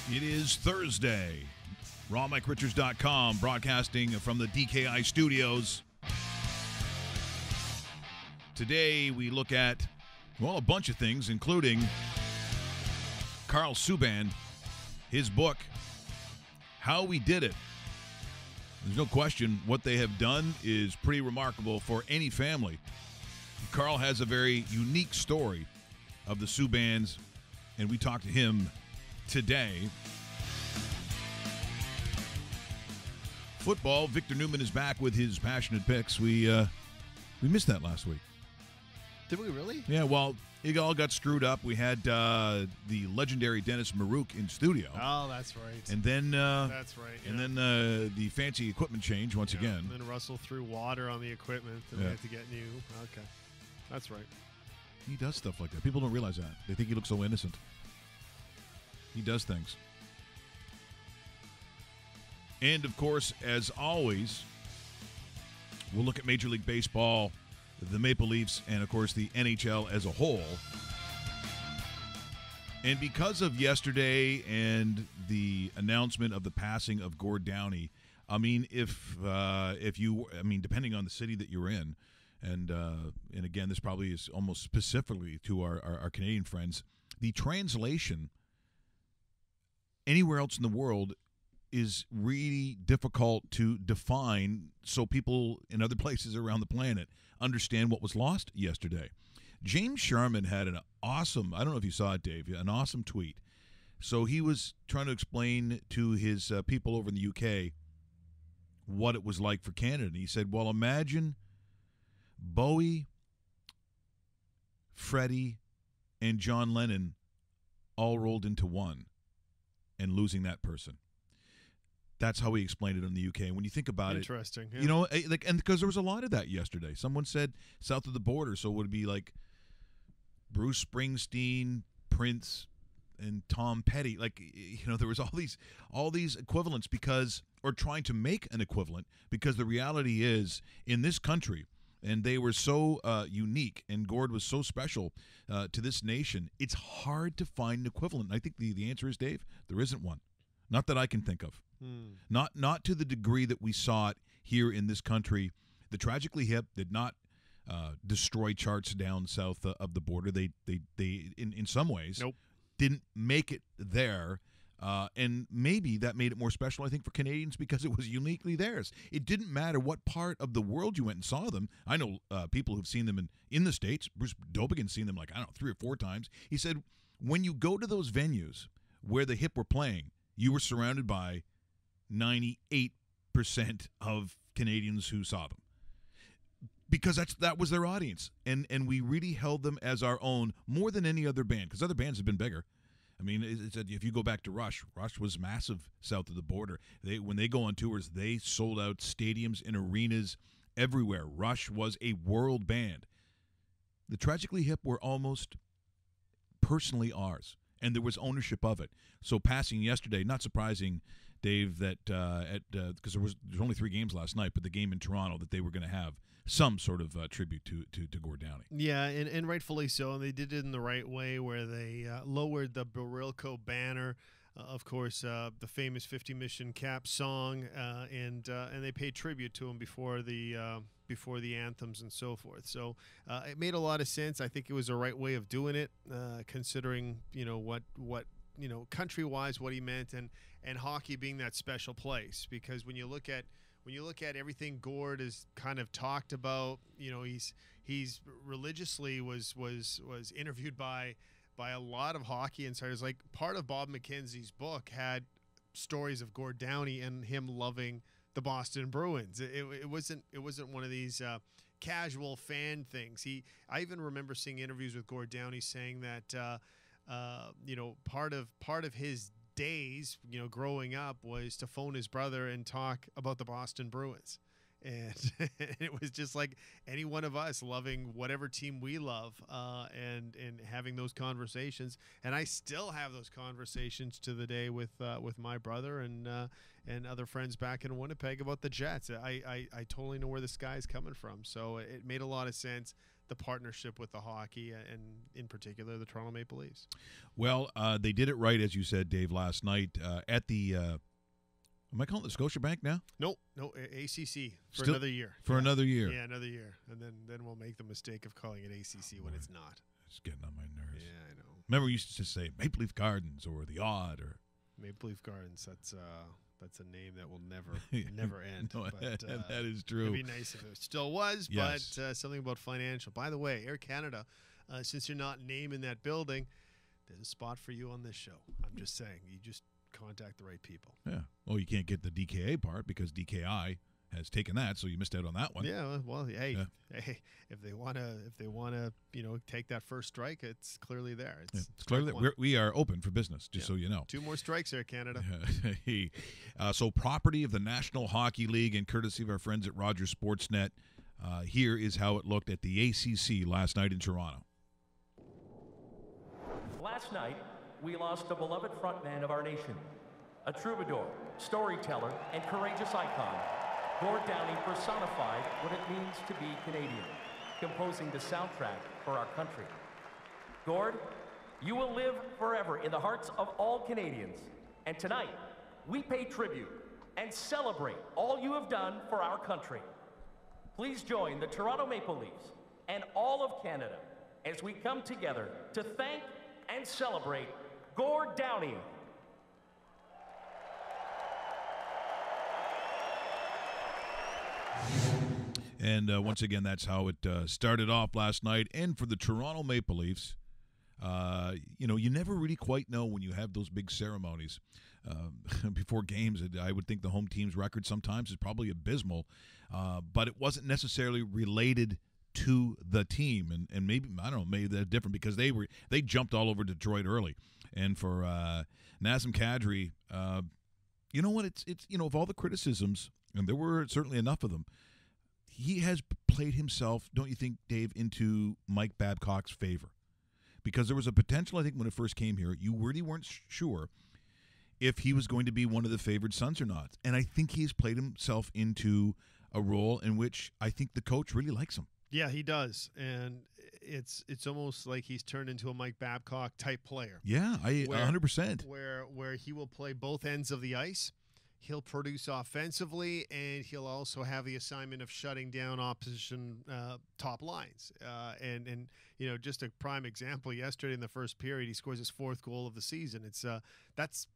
It is Thursday. RawMikeRichards.com, broadcasting from the DKI studios. Today we look at, well, a bunch of things, including Carl Subban, his book, How We Did It. There's no question what they have done is pretty remarkable for any family. Carl has a very unique story of the Subbans, and we talked to him today. Football, Victor Newman is back with his passionate picks. We missed that last week. Did we really? Yeah, well, it all got screwed up. We had the legendary Dennis Marouk in studio. Oh, that's right. And then that's right. Yeah. And then the fancy equipment change once again. And then Russell threw water on the equipment, and we had to get new. Okay, that's right. He does stuff like that. People don't realize that. They think he looks so innocent. He does things. And, of course, as always, we'll look at Major League Baseball, the Maple Leafs, and, of course, the NHL as a whole. And because of yesterday and the announcement of the passing of Gord Downie, I mean, if you, I mean, depending on the city that you're in, and again, this probably is almost specifically to our Canadian friends, the translation anywhere else in the world is really difficult to define so people in other places around the planet understand what was lost yesterday. James Sharman had an awesome, I don't know if you saw it, Dave, an awesome tweet. So he was trying to explain to his people over in the UK what it was like for Canada. And he said, well, imagine Bowie, Freddie, and John Lennon all rolled into one and losing that person. That's how he explained it in the UK. When you think about Interesting, it, yeah. you know, like, and because there was a lot of that yesterday. Someone said south of the border, so it would be like Bruce Springsteen, Prince, and Tom Petty. Like, you know, there was all these equivalents because, or trying to make an equivalent, because the reality is in this country, and they were so unique, and Gord was so special to this nation, it's hard to find an equivalent. And I think the answer is, Dave, there isn't one. Not that I can think of. Not to the degree that we saw it here in this country. The Tragically Hip did not destroy charts down south of the border. They in some ways didn't make it there. And maybe that made it more special, I think, for Canadians because it was uniquely theirs. It didn't matter what part of the world you went and saw them. I know people who've seen them in the States. Bruce Dobigan's seen them like, I don't know, 3 or 4 times. He said, when you go to those venues where the Hip were playing, you were surrounded by 98% of Canadians who saw them. Because that was their audience. And we really held them as our own more than any other band, because other bands have been bigger. I mean, if you go back to Rush was massive south of the border. When they go on tours, they sold out stadiums and arenas everywhere. Rush was a world band. The Tragically Hip were almost personally ours, and there was ownership of it. So passing yesterday, not surprising, Dave, that because there's only 3 games last night, but the game in Toronto, that they were going to have some sort of tribute to Gord Downie. Yeah, and rightfully so. And they did it in the right way, where they lowered the Barilko banner, of course, the famous 50 Mission Cap song, and they paid tribute to him before the anthems and so forth. So it made a lot of sense. I think it was the right way of doing it, considering what country-wise what he meant, and hockey being that special place. Because when you look at everything Gord has kind of talked about, he's religiously was interviewed by a lot of hockey insiders. Like, part of Bob McKenzie's book had stories of Gord Downie and him loving the Boston Bruins. It wasn't one of these casual fan things. I even remember seeing interviews with Gord Downie saying that part of his days, growing up, was to phone his brother and talk about the Boston Bruins. And it was just like any one of us loving whatever team we love, and having those conversations. And I still have those conversations to the day with my brother and other friends back in Winnipeg about the Jets. I totally know where this guy's coming from. So it made a lot of sense, the partnership with the hockey, and in particular the Toronto Maple Leafs. Well, they did it right, as you said, Dave, last night at the am I calling it the Scotiabank now? No, ACC for Still, another year. Another year. Yeah, another year. And then we'll make the mistake of calling it ACC when it's not. It's getting on my nerves. Yeah, I know. Remember, we used to just say Maple Leaf Gardens or the Odd or Maple Leaf Gardens. That's a name that will never end. No, but, that is true. It'd be nice if it still was, yes. But something about financial. By the way, Air Canada, since you're not naming that building, there's a spot for you on this show. I'm just saying, you just contact the right people. Yeah. Well, you can't get the DKA part because DKI has taken that, so you missed out on that one. Yeah. Well, hey, if they wanna, take that first strike, it's clearly there. It's clearly we are open for business. Just so you know. 2 more strikes there, Canada. So, property of the National Hockey League, and courtesy of our friends at Rogers Sportsnet, here is how it looked at the ACC last night in Toronto. Last night, we lost a beloved frontman of our nation, a troubadour, storyteller, and courageous icon. Gord Downie personified what it means to be Canadian, composing the soundtrack for our country. Gord, you will live forever in the hearts of all Canadians. And tonight, we pay tribute and celebrate all you have done for our country. Please join the Toronto Maple Leafs and all of Canada as we come together to thank and celebrate Gord Downie. And once again, that's how it started off last night. And for the Toronto Maple Leafs, you never really quite know when you have those big ceremonies before games. I would think the home team's record sometimes is probably abysmal, but it wasn't necessarily related to the team. And maybe, I don't know, maybe they're different because they jumped all over Detroit early. And for Nazem Kadri, you know what? It's of all the criticisms, and there were certainly enough of them, he has played himself, don't you think, Dave, into Mike Babcock's favor? Because there was a potential, I think, when it first came here, you really weren't sure if he was going to be one of the favored sons or not. And I think he has played himself into a role in which I think the coach really likes him. Yeah, he does. And it's almost like he's turned into a Mike Babcock type player. Yeah, 100%. Where he will play both ends of the ice. He'll produce offensively, and he'll also have the assignment of shutting down opposition top lines. And just a prime example, yesterday in the first period, he scores his 4th goal of the season. It's that's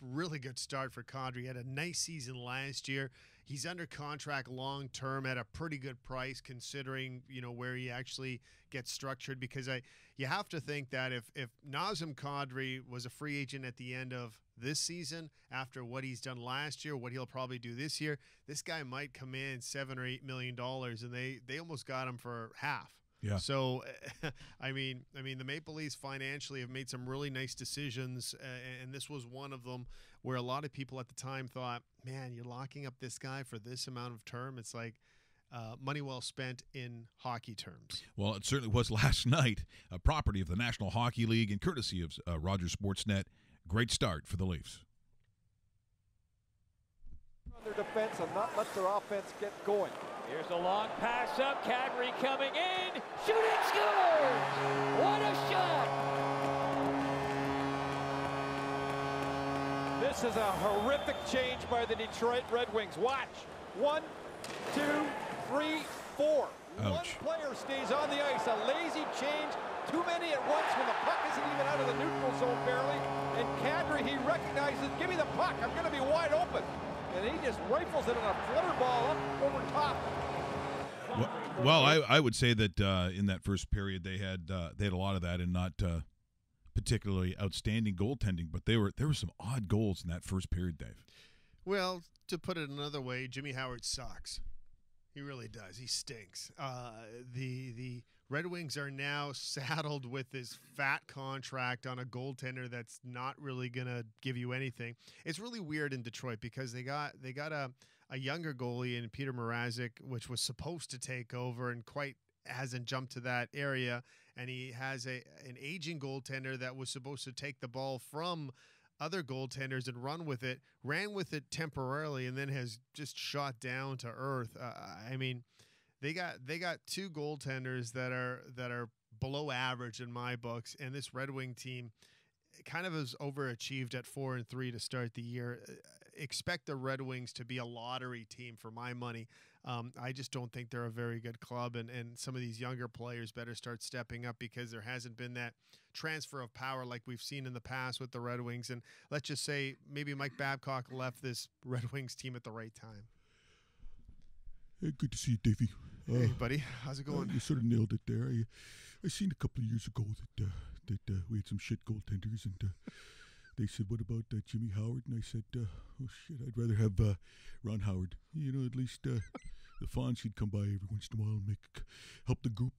really good start for Kadri. He had a nice season last year. He's under contract long term at a pretty good price, considering where he actually gets structured. Because you have to think that if Nazem Kadri was a free agent at the end of this season, after what he's done last year, what he'll probably do this year, this guy might come in $7 or $8 million, and they almost got him for half. Yeah. So, I mean, the Maple Leafs financially have made some really nice decisions, and this was one of them where a lot of people at the time thought, man, you're locking up this guy for this amount of term. It's like money well spent in hockey terms. Well, it certainly was last night, a property of the National Hockey League and courtesy of Rogers Sportsnet. Great start for the Leafs. On their defense and not let their offense get going. Here's a long pass up. Kadri coming in. Shooting, scores! What a shot! This is a horrific change by the Detroit Red Wings. Watch. 1, 2, 3, 4. Ouch. One player stays on the ice. A lazy change. Too many at once when the puck isn't even out of the neutral zone barely. And Kadri, he recognizes, give me the puck. I'm going to be wide open. And he just rifles it on a flutter ball up over top. Well, I would say that in that first period they had a lot of that, and not particularly outstanding goaltending. But there were some odd goals in that first period, Dave. Well, to put it another way, Jimmy Howard sucks. He really does. He stinks. The Red Wings are now saddled with this fat contract on a goaltender that's not really going to give you anything. It's really weird in Detroit because they got a younger goalie in Peter Mrazek, which was supposed to take over and quite hasn't jumped to that area. And he has an aging goaltender that was supposed to take the ball from other goaltenders and ran with it temporarily, and then has just shot down to earth. I mean, they got two goaltenders that are below average in my books, and this Red Wing team kind of has overachieved at 4-3 to start the year. Expect the Red Wings to be a lottery team for my money. I just don't think they're a very good club, and some of these younger players better start stepping up because there hasn't been that transfer of power like we've seen in the past with the Red Wings. And let's just say maybe Mike Babcock left this Red Wings team at the right time. Hey, good to see you, Davey. Hey, buddy. How's it going? You sort of nailed it there. I seen a couple of years ago that we had some shit goaltenders, and they said, "What about Jimmy Howard?" And I said, "Oh shit, I'd rather have Ron Howard. You know, at least the Fonz, he'd come by every once in a while and help the group.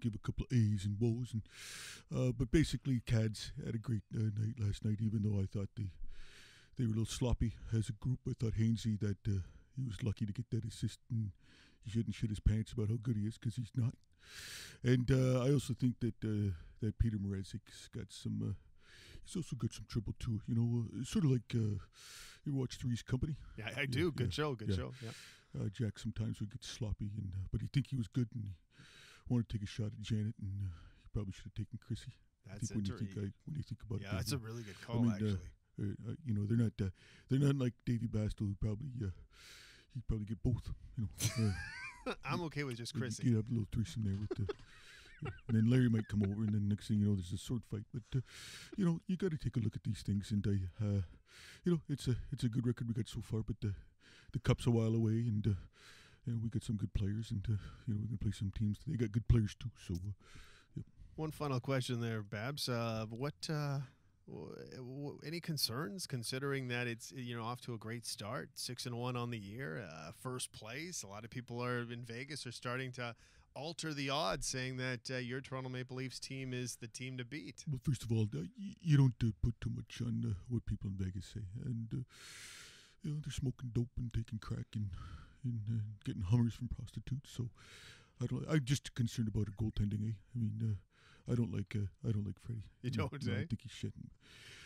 Give a couple of A's and woes. And but basically, Cads had a great night last night. Even though I thought they were a little sloppy as a group, I thought Hainsey that he was lucky to get that assist, and he shouldn't shit his pants about how good he is because he's not. And I also think that Peter Mrazek's got some. He's also got some trouble too. Sort of like you ever watch Three's Company? Yeah, I do. Good show. Yeah. Jack sometimes would get sloppy, but he think he was good, and he wanted to take a shot at Janet, and he probably should have taken Chrissy. That's when you think about it. Yeah, that's a really good call, actually. They're not like Davey Bastel, who probably he'd probably get both. I'm okay with just Chrissy. You'd have a little threesome there with the. And then Larry might come over, and then next thing you know, there's a sword fight. But you got to take a look at these things, and it's a good record we got so far. But the cup's a while away, and we got some good players, and we're gonna play some teams. They got good players too. So, One final question there, Babs. Any concerns considering that it's off to a great start, 6-1 on the year, first place? A lot of people in Vegas are starting to alter the odds, saying that your Toronto Maple Leafs team is the team to beat. Well, first of all, you don't put too much on what people in Vegas say, and they're smoking dope and taking crack and getting Hummers from prostitutes. So I'm just concerned about her goaltending. I mean, I don't like Freddie. You don't, no, I think he's shitting.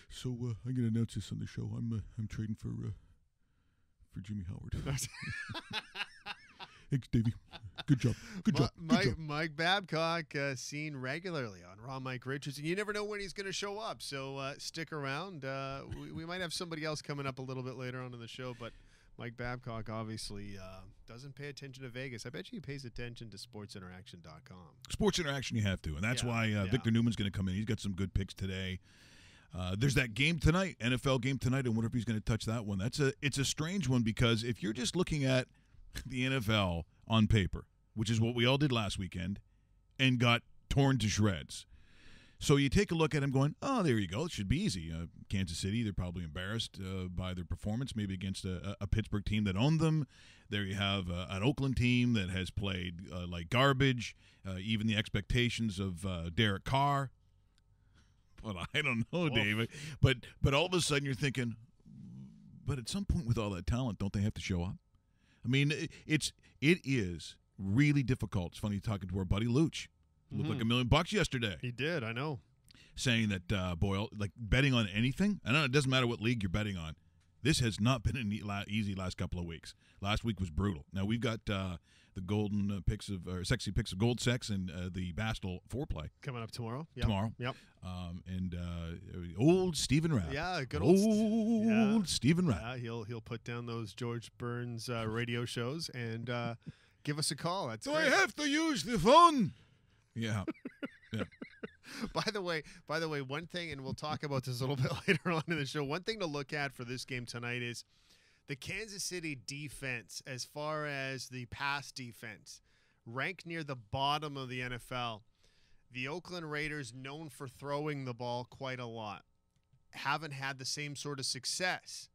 So I'm gonna announce this on the show. I'm trading for Jimmy Howard. Thanks, Davey. Good job. Good job. Mike Babcock seen regularly on Raw Mike Richards, and you never know when he's going to show up. So stick around. We might have somebody else coming up a little bit later on in the show, but Mike Babcock obviously doesn't pay attention to Vegas. I bet you he pays attention to sportsinteraction.com. Sports Interaction, you have to, and that's why Victor Newman's going to come in. He's got some good picks today. There's that game tonight, NFL game tonight. I wonder if he's going to touch that one. It's a strange one because if you're just looking at the NFL on paper, which is what we all did last weekend, and got torn to shreds. So you take a look at him going, oh, there you go. It should be easy. Kansas City, they're probably embarrassed by their performance, maybe against a Pittsburgh team that owned them. There you have an Oakland team that has played like garbage, even the expectations of Derek Carr. But I don't know, David. But all of a sudden you're thinking, but at some point with all that talent, don't they have to show up? I mean, it is really difficult. It's funny talking to our buddy Luch. Looked like $1 million yesterday. He did, I know. Saying that, Boyle, like betting on anything, I know it doesn't matter what league you're betting on. This has not been an easy last couple of weeks. Last week was brutal. Now we've got the golden picks of or sexy picks of Gold Sex and the Bastel foreplay coming up tomorrow. Yep. Tomorrow. Yep. And old Stephen Rapp. Yeah, good old Stephen Rapp. Yeah, he'll put down those George Burns radio shows and give us a call. That's Do great. I have to use the phone? Yeah. Yeah. By the way, one thing, and we'll talk about this a little bit later on in the show, one thing to look at for this game tonight is the Kansas City defense, as far as the pass defense, ranked near the bottom of the NFL. The Oakland Raiders, known for throwing the ball quite a lot, haven't had the same sort of success.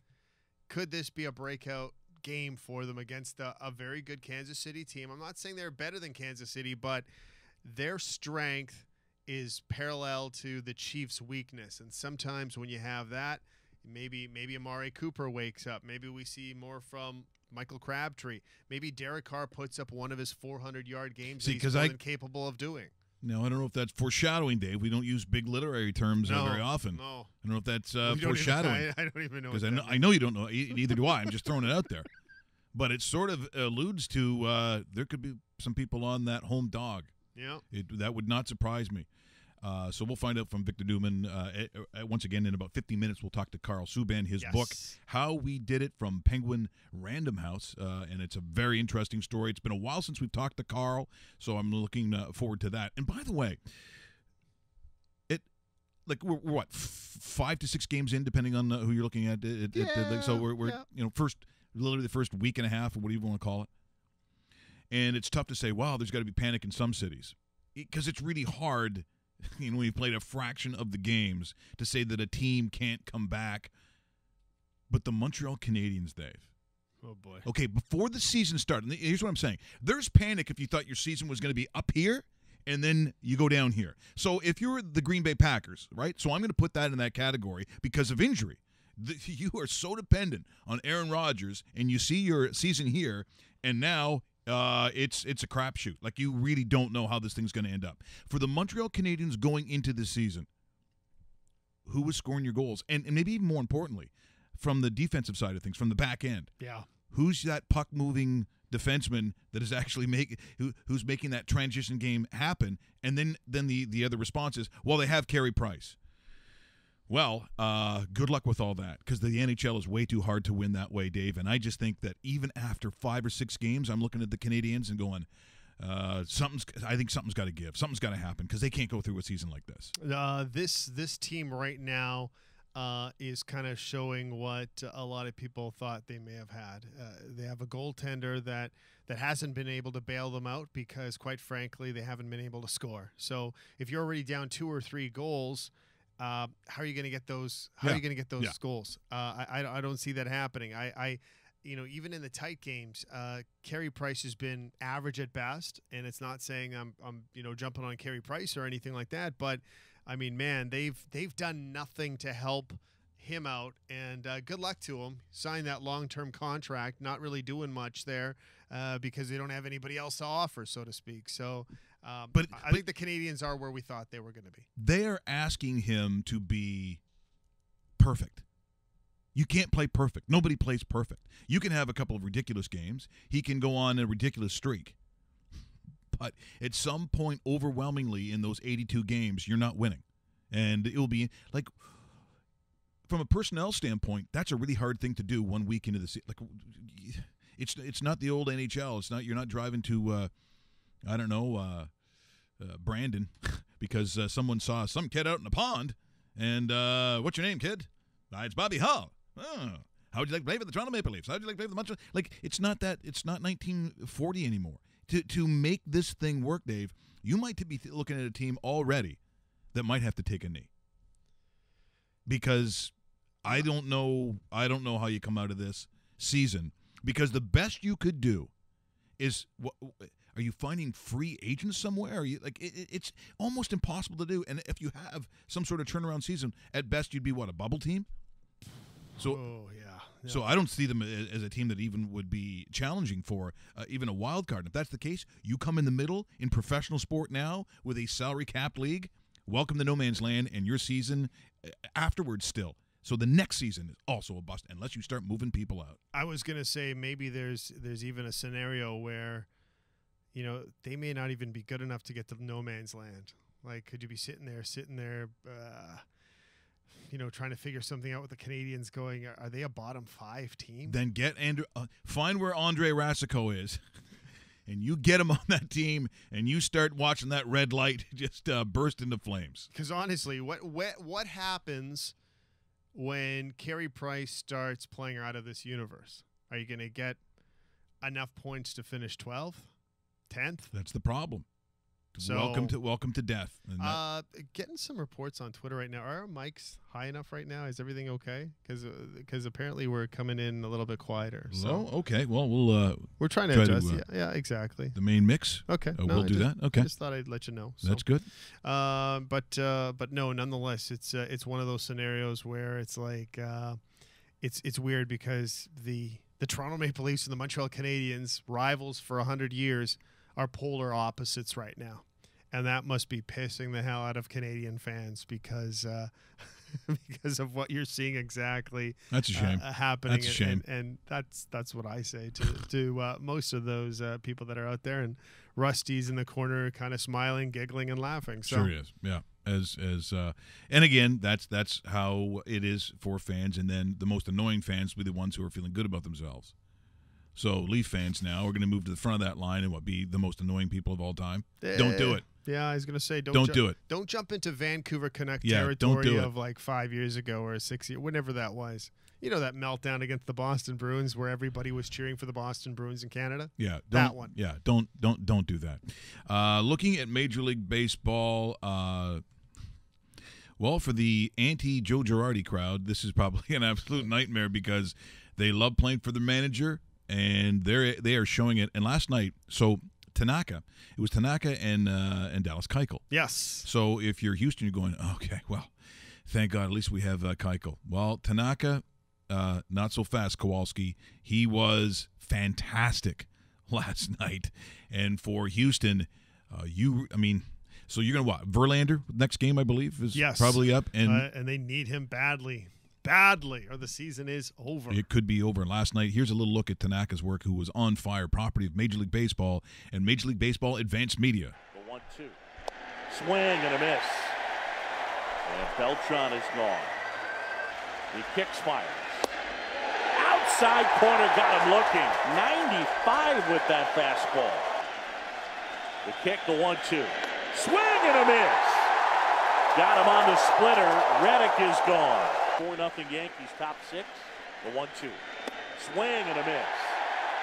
Could this be a breakout game for them against a very good Kansas City team? I'm not saying they're better than Kansas City, but their strength is parallel to the Chiefs' weakness. And sometimes when you have that, maybe Amari Cooper wakes up. Maybe we see more from Michael Crabtree. Maybe Derek Carr puts up one of his 400-yard games that he's more than capable of doing. No, I don't know if that's foreshadowing, Dave. We don't use big literary terms very often. No. I don't know if that's foreshadowing. I don't even know. Because I know you don't know. Neither do I. I'm just throwing it out there. But it sort of alludes to there could be some people on that home dog. Yeah. That would not surprise me. So we'll find out from Victor Newman. Once again, in about 50 minutes, we'll talk to Carl Subban, his book, How We Did It from Penguin Random House. And it's a very interesting story. It's been a while since we've talked to Carl, so I'm looking forward to that. And by the way, we're what, 5 to 6 games in, depending on who you're looking at. So we're literally the first week and a half, or whatever you want to call it. And it's tough to say, wow, there's got to be panic in some cities. Because it's really hard, when you've played a fraction of the games, to say that a team can't come back. But the Montreal Canadiens, Dave. Oh, boy. Okay, before the season started, and here's what I'm saying. There's panic if you thought your season was going to be up here, and then you go down here. So if you're the Green Bay Packers, right? So I'm going to put that in that category because of injury. You are so dependent on Aaron Rodgers, and you see your season here, and now it's a crapshoot. Like, you really don't know how this thing's going to end up. For the Montreal Canadiens going into the season, who was scoring your goals? And maybe even more importantly, from the defensive side of things, from the back end. Yeah. Who's that puck-moving defenseman that is actually who's making that transition game happen? And then the other response is, well, they have Carey Price. Well, good luck with all that, because the NHL is way too hard to win that way, Dave. And I just think that even after 5 or 6 games, I'm looking at the Canadiens and going, I think something's got to give. Something's got to happen, because they can't go through a season like this. This team right now is kind of showing what a lot of people thought they may have had. They have a goaltender that hasn't been able to bail them out because, quite frankly, they haven't been able to score. So if you're already down 2 or 3 goals, how are you going to get those? How are you going to get those goals? I don't see that happening. I even in the tight games, Carey Price has been average at best, and it's not saying I'm jumping on Carey Price or anything like that, but I mean, man, they've done nothing to help him out, and good luck to him. Sign that long-term contract, not really doing much there because they don't have anybody else to offer, so to speak. So, but I think the Canadiens are where we thought they were going to be. They are asking him to be perfect. You can't play perfect. Nobody plays perfect. You can have a couple of ridiculous games. He can go on a ridiculous streak. But at some point, overwhelmingly, in those 82 games, you're not winning. And it will be, like, from a personnel standpoint, that's a really hard thing to do 1 week into the season. Like, it's not the old NHL. It's not, you're not driving to, Brandon, because someone saw some kid out in the pond. And what's your name, kid? It's Bobby Hull. Oh. How would you like to play for the Toronto Maple Leafs? How would you like to play for the Montreal? Like, it's not that. It's not 1940 anymore. To make this thing work, Dave, you might be looking at a team already that might have to take a knee. Because I don't know how you come out of this season. Because the best you could do is, are you finding free agents somewhere? Are you it's almost impossible to do. And if you have some sort of turnaround season, at best you'd be a bubble team. So, So I don't see them as a team that even would be challenging for even a wild card. And if that's the case, you come in the middle in professional sport now with a salary capped league. Welcome to no man's land, and your season afterwards still. So the next season is also a bust unless you start moving people out. I was going to say maybe there's even a scenario where, they may not even be good enough to get to no man's land. Like, could you be sitting there, trying to figure something out with the Canadiens going, are they a bottom 5 team? Then get find where Andre Rasico is, and you get him on that team, and you start watching that red light just burst into flames. Because honestly, what happens when Carey Price starts playing out of this universe? Are you going to get enough points to finish 12th, 10th? That's the problem. So, welcome to death. And getting some reports on Twitter right now. Are our mics high enough right now? Is everything okay? Because apparently we're coming in a little bit quieter. So okay. Well, we're trying to adjust. Yeah, exactly. The main mix. Okay, we'll do that. Okay, I just thought I'd let you know. So. That's good. But no, nonetheless, it's one of those scenarios where it's like it's weird because the Toronto Maple Leafs and the Montreal Canadiens, rivals for 100 years, are polar opposites right now, and that must be pissing the hell out of Canadian fans because because of what you're seeing exactly. That's a shame. Happening. That's a shame. And that's what I say to most of those people that are out there, and Rusty's in the corner, kind of smiling, giggling, and laughing. So. Sure he is. Yeah. And again, that's how it is for fans, and then the most annoying fans will be the ones who are feeling good about themselves. So Leaf fans now are going to move to the front of that line and be the most annoying people of all time. Don't do it. Yeah, I was going to say don't do it. Don't jump into Vancouver Canuck territory don't do of like 5 years ago or 6 years, whenever that was. You know, that meltdown against the Boston Bruins where everybody was cheering for the Boston Bruins in Canada? Yeah. That one. Yeah, don't do that. Looking at Major League Baseball, well, for the anti-Joe Girardi crowd, this is probably an absolute nightmare because they love playing for the manager, and they are showing it. And last night, so Tanaka, it was Tanaka and Dallas Keuchel. Yes. So if you're Houston, you're going, okay, well, thank God, at least we have Keuchel. Well, Tanaka, not so fast, Kowalski. He was fantastic last night. And for Houston, so you're going to what? Verlander, next game, I believe, is probably up. And they need him badly, or the season is over. It could be over. Last night, here's a little look at Tanaka's work, who was on fire, property of Major League Baseball and Major League Baseball Advanced Media. The 1-2. Swing and a miss. And Beltran is gone. He kicks, fires. Outside corner, got him looking. 95 with that fastball. The kick, the 1-2. Swing and a miss. Got him on the splitter. Reddick is gone. 4-0 Yankees, top 6. The 1-2. Swing and a miss.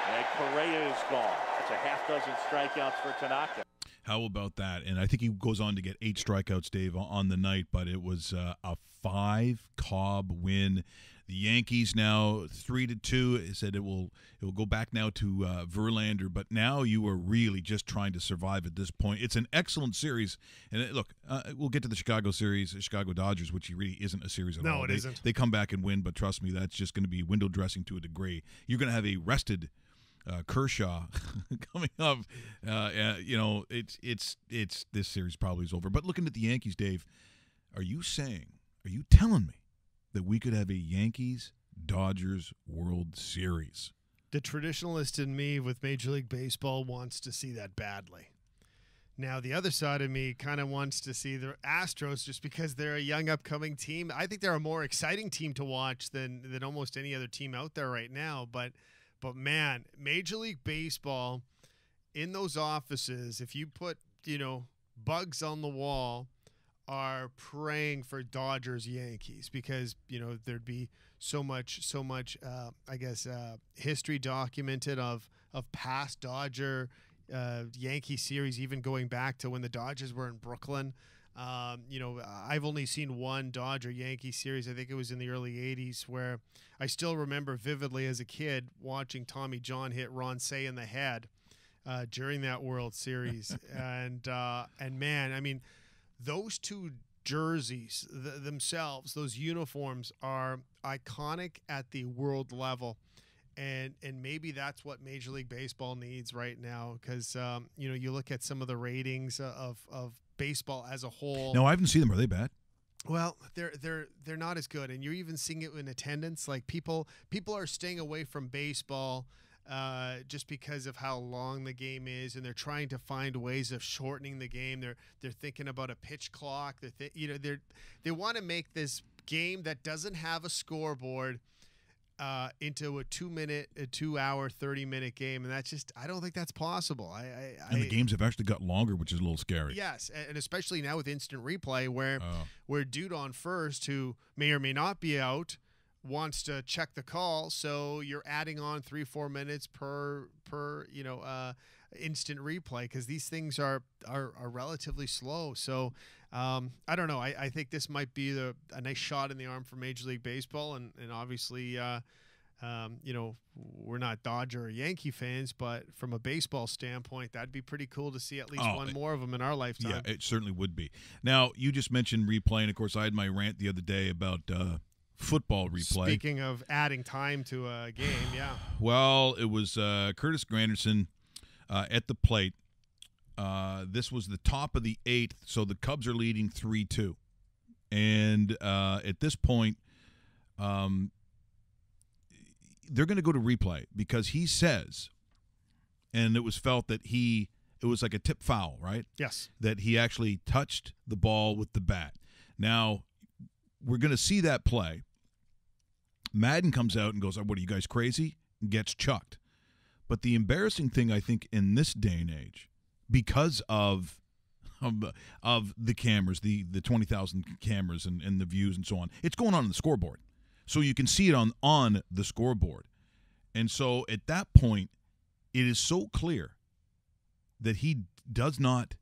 And Correa is gone. That's a half dozen strikeouts for Tanaka. How about that? And I think he goes on to get 8 strikeouts, Dave, on the night, but it was a 5-Cobb win. The Yankees now 3-2. It said it will go back now to Verlander, but now you are really just trying to survive at this point. It's an excellent series, and look, we'll get to the Chicago series, the Chicago Dodgers, which really isn't a series at all. No, it isn't. They come back and win, but trust me, that's just going to be window dressing to a degree. You're going to have a rested Kershaw coming up. It's this series probably is over. But looking at the Yankees, Dave, are you telling me that we could have a Yankees-Dodgers World Series? The traditionalist in me with Major League Baseball wants to see that badly. Now, the other side of me kind of wants to see the Astros just because they're a young, upcoming team. I think they're a more exciting team to watch than almost any other team out there right now. But man, Major League Baseball, in those offices, if you put, bugs on the wall, are praying for Dodgers Yankees because there'd be so much history documented of past Dodger Yankee series, even going back to when the Dodgers were in Brooklyn. I've only seen one Dodger Yankee series. I think it was in the early 80s, where I still remember vividly as a kid watching Tommy John hit Ron Say in the head during that World Series. and man, I mean, those two jerseys themselves, those uniforms, are iconic at the world level. And maybe that's what Major League Baseball needs right now, because you look at some of the ratings of baseball as a whole. No, I haven't seen them. Are they bad? Well, they're not as good, and you're even seeing it in attendance. Like people are staying away from baseball just because of how long the game is, and they're trying to find ways of shortening the game. They're thinking about a pitch clock. They want to make this game that doesn't have a scoreboard into a 2-hour, 30-minute game, and that's just, I don't think that's possible. And the games have actually got longer, which is a little scary. Yes, and especially now with instant replay, where dude on first, who may or may not be out, wants to check the call, so you're adding on 3-4 minutes per instant replay because these things are relatively slow. So I don't know. I think this might be a nice shot in the arm for Major League Baseball, and obviously we're not Dodger or Yankee fans, but from a baseball standpoint, that'd be pretty cool to see at least one more of them in our lifetime. Yeah, it certainly would be. Now, you just mentioned replay, and of course, I had my rant the other day about football replay. Speaking of adding time to a game, yeah. Well, it was Curtis Granderson at the plate. This was the top of the 8th, so the Cubs are leading 3-2. And at this point, they're going to go to replay because he says, and it was felt that it was like a tip foul, right? Yes. That he actually touched the ball with the bat. Now, we're going to see that play. Madden comes out and goes, "What are you guys crazy?" and gets chucked. But the embarrassing thing, I think, in this day and age, because of the cameras, the 20,000 cameras and the views and so on, it's going on the scoreboard. So you can see it on the scoreboard. And so at that point, it is so clear that he does not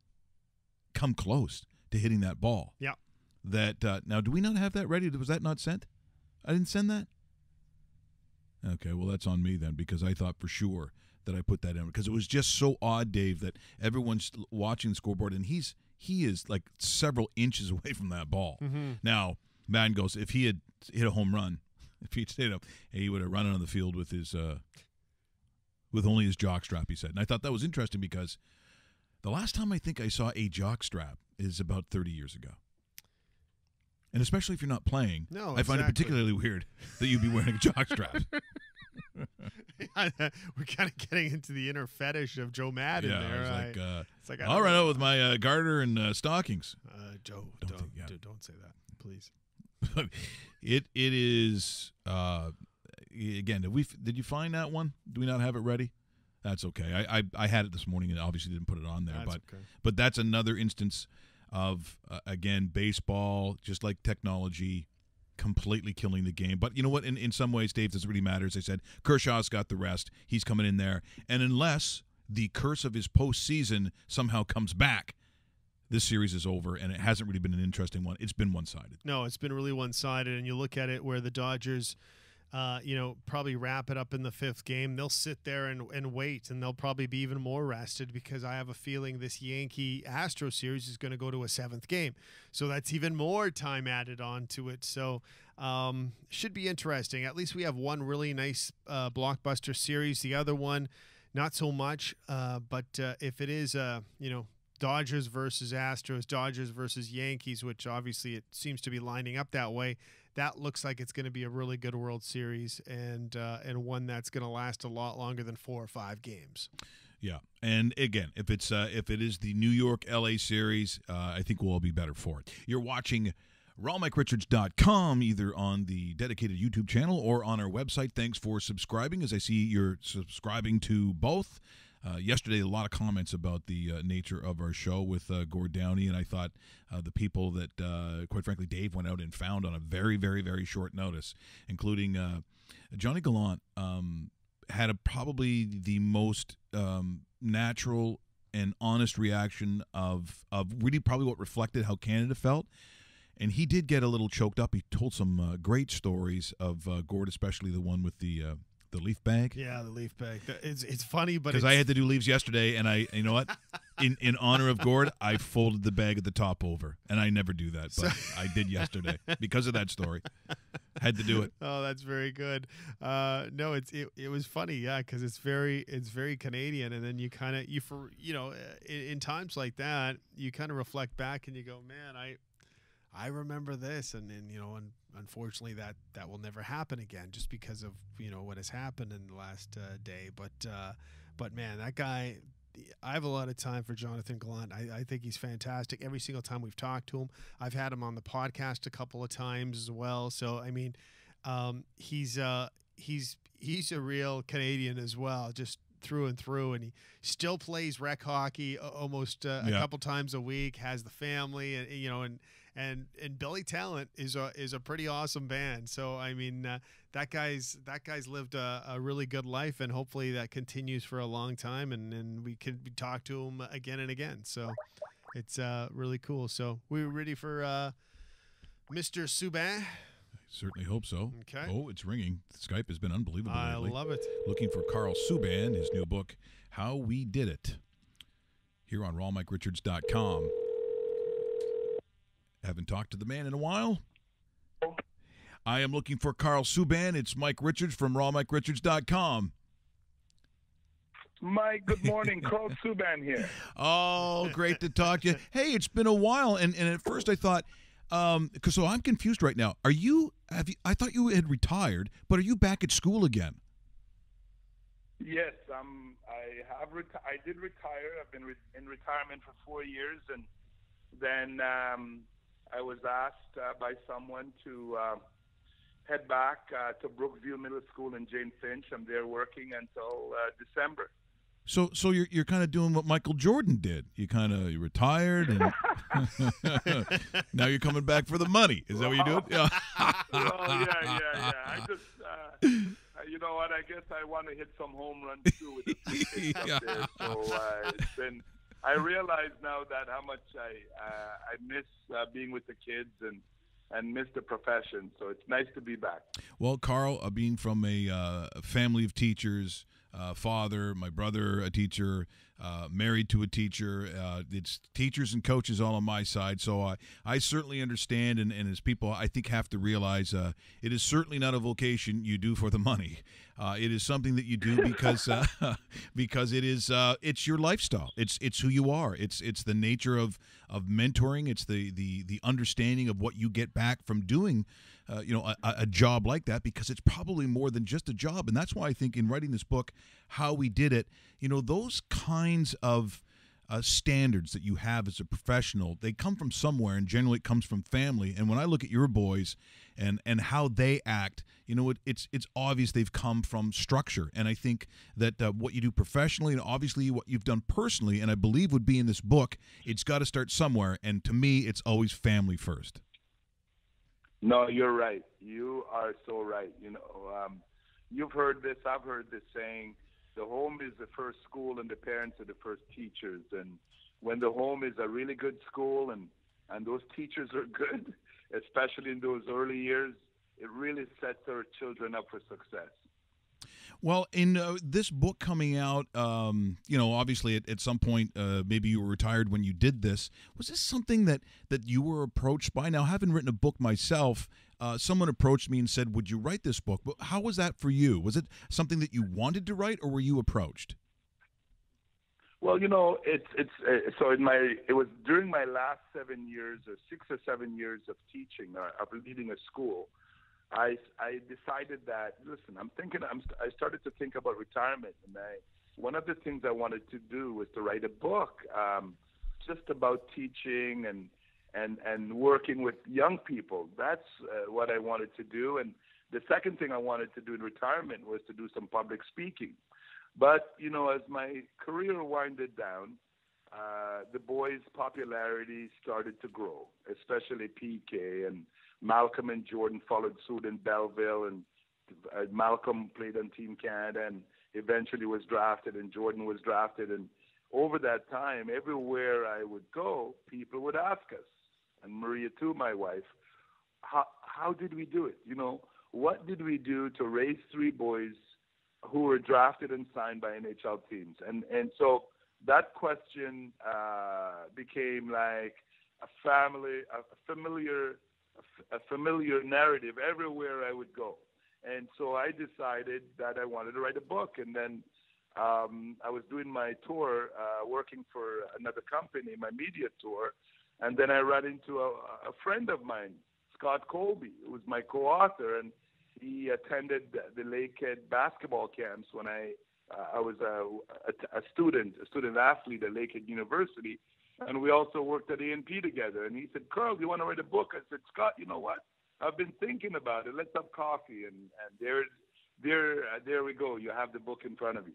come close to hitting that ball. Yeah. That now, do we not have that ready? Was that not sent? I didn't send that? Okay, well, that's on me then, because I thought for sure that I put that in. Because it was just so odd, Dave, that everyone's watching the scoreboard, and he is like several inches away from that ball. Mm-hmm. Now, Madden goes, if he had hit a home run, if he'd stayed up, he would have run on the field with his with only his jockstrap, he said. And I thought that was interesting because the last time I think I saw a jockstrap is about 30 years ago. And especially if you're not playing, no, I find it particularly weird that you'd be wearing a jockstrap. We're kind of getting into the inner fetish of Joe Madden there. It's like I'll run out with my garter and stockings. Joe, don't say that, please. It is again. Did you find that one? Do we not have it ready? That's okay. I had it this morning and obviously didn't put it on there. But that's another instance of again, baseball, just like technology, completely killing the game. But you know what? In some ways, Dave, doesn't really matter. As I said, Kershaw's got the rest. He's coming in there, and unless the curse of his postseason somehow comes back, this series is over, and it hasn't really been an interesting one. It's been one-sided. No, it's been really one-sided, and you look at it where the Dodgers, probably wrap it up in the 5th game. They'll sit there and wait, and they'll probably be even more rested because I have a feeling this Yankee-Astro series is going to go to a 7th game. So that's even more time added on to it. So should be interesting. At least we have one really nice blockbuster series. The other one, not so much. But if it is, Dodgers versus Astros, Dodgers versus Yankees, which obviously it seems to be lining up that way. That looks like it's going to be a really good World Series and one that's going to last a lot longer than 4 or 5 games. Yeah, and again, if it is the New York LA series, I think we'll all be better for it. You're watching RawMikeRichards.com, either on the dedicated YouTube channel or on our website. Thanks for subscribing, as I see you're subscribing to both. Yesterday, a lot of comments about the nature of our show with Gord Downey, and I thought the people that, quite frankly, Dave went out and found on a very, very, very short notice, including Johnny Gallant, had probably the most natural and honest reaction of really probably what reflected how Canada felt. And he did get a little choked up. He told some great stories of Gord, especially the one with the leaf bag. Yeah, the leaf bag. It's funny, but because I had to do leaves yesterday, and you know what? in honor of Gord, I folded the bag at the top over, and I never do that, but I did yesterday because of that story. Had to do it. Oh, that's very good. No, it was funny, yeah, because it's very Canadian, and then you kind of in times like that, you kind of reflect back and you go, man, I remember this, and unfortunately that will never happen again, just because of what has happened in the last day. But man, that guy, I have a lot of time for Jonathan Gallant. I think he's fantastic. Every single time we've talked to him, I've had him on the podcast a couple of times as well. So I mean, he's a real Canadian as well, just through and through, and he still plays rec hockey almost a couple times a week, has the family, and and Billy Talent is a pretty awesome band. So I mean, that guy's lived a really good life, and hopefully that continues for a long time, and we could talk to him again and again. So it's really cool. So we're ready for Mr. Subban. Certainly hope so. Okay. Oh, it's ringing. Skype has been unbelievable I lately. love it. Looking for Carl Subban, his new book, How We Did It, here on rawmike.richards.com. Haven't talked to the man in a while. I am looking for Carl Subban. It's Mike Richards from rawmike.richards.com. Mike, good morning. Carl Subban here. Oh, great to talk to you. Hey, it's been a while, and at first I thought, so I'm confused right now. I thought you had retired, but are you back at school again? Yes, I did retire. I've been in retirement for 4 years, and then I was asked by someone to head back to Brookview Middle School in Jane Finch. I'm there working until December. So you're kind of doing what Michael Jordan did. You retired, and now you're coming back for the money. Is that what you're doing? Yeah. Well, yeah. I just, you know what? I guess I want to hit some home runs too with the kids up there. So I realize now that how much I miss being with the kids and miss the profession. So it's nice to be back. Well, Carl, being from a family of teachers. Father, my brother, a teacher, married to a teacher. It's teachers and coaches all on my side. So I certainly understand. And as people, I think, have to realize it is certainly not a vocation you do for the money. It is something that you do because it is it's your lifestyle. It's who you are. It's the nature of mentoring. It's the understanding of what you get back from doing a job like that, because it's probably more than just a job. And that's why I think in writing this book, How We Did It, those kinds of standards that you have as a professional, they come from somewhere, and generally it comes from family. And when I look at your boys and how they act, it's obvious they've come from structure. And I think that what you do professionally and obviously what you've done personally, and I believe would be in this book, it's got to start somewhere. And to me, it's always family first. No, you're right. You are so right. You've heard this. I've heard this saying, the home is the first school and the parents are the first teachers. And when the home is a really good school and those teachers are good, especially in those early years, it really sets our children up for success. Well, in this book coming out, obviously at some point, maybe you were retired when you did this. Was this something that you were approached by? Now, having written a book myself, someone approached me and said, would you write this book? But how was that for you? Was it something that you wanted to write, or were you approached? Well, it was during my last 7 years or 6 or 7 years of teaching, of leading a school. I decided that, listen, I started to think about retirement, and one of the things I wanted to do was to write a book just about teaching and working with young people. That's what I wanted to do. And the second thing I wanted to do in retirement was to do some public speaking. But, as my career winded down, the boys' popularity started to grow, especially PK, and Malcolm and Jordan followed suit in Belleville, and Malcolm played on Team Canada and eventually was drafted, and Jordan was drafted. And over that time, everywhere I would go, people would ask us, and Maria too, my wife, how did we do it? What did we do to raise 3 boys who were drafted and signed by NHL teams? And so that question became like a familiar narrative everywhere I would go. And so I decided that I wanted to write a book. And then I was doing my tour, working for another company, my media tour. And then I ran into a friend of mine, Scott Colby, who was my co-author. And he attended the Lakehead basketball camps when I was a student athlete at Lakehead University. And we also worked at A&P together. And he said, Carl, do you want to write a book? I said, Scott, you know what? I've been thinking about it. Let's have coffee. And there we go. You have the book in front of you.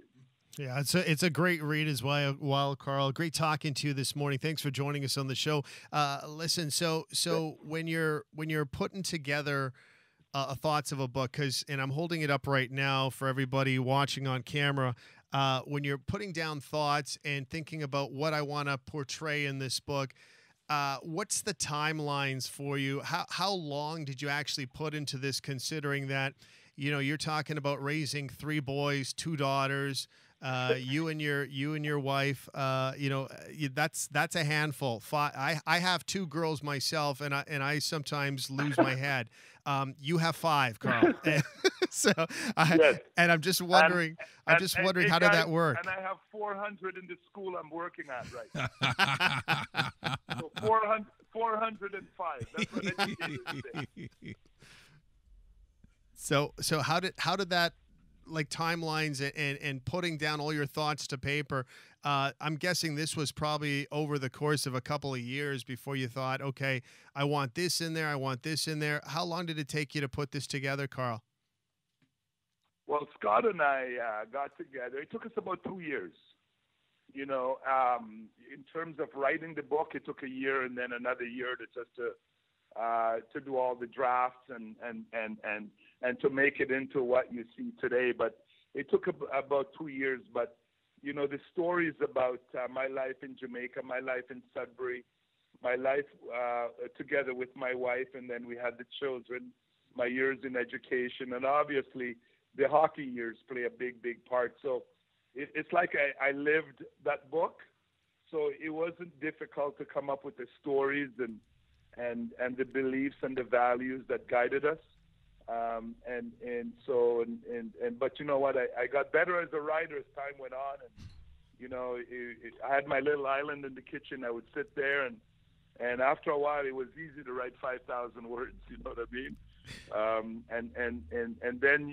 Yeah, it's a great read as well, Carl. Great talking to you this morning. Thanks for joining us on the show. Listen, so when you're putting together thoughts of a book, and I'm holding it up right now for everybody watching on camera. When you're putting down thoughts and thinking about what I want to portray in this book, what's the timelines for you? How long did you actually put into this, considering that, you're talking about raising 3 boys, 2 daughters, you and your wife, that's a handful. I have 2 girls myself, and I sometimes lose my head. You have 5, Carl. So, Yes. and I'm just wondering, how hey, did guys, that work? And I have 400 in the school I'm working at right now. So 405. That's what I did. So how did that, like, timelines and putting down all your thoughts to paper? I'm guessing this was probably over the course of a couple of years before you thought, okay, I want this in there, I want this in there. How long did it take you to put this together, Carl? Well, Scott and I got together. It took us about 2 years. In terms of writing the book, it took a year and then another year to do all the drafts and to make it into what you see today. But it took about 2 years. But the stories about my life in Jamaica, my life in Sudbury, my life together with my wife, and then we had the children, my years in education, and obviously the hockey years play a big part. So it's like I lived that book. So it wasn't difficult to come up with the stories and the beliefs and the values that guided us. But you know what? I got better as a writer as time went on, and I had my little island in the kitchen. I would sit there, and after a while, it was easy to write 5,000 words. You know what I mean? And then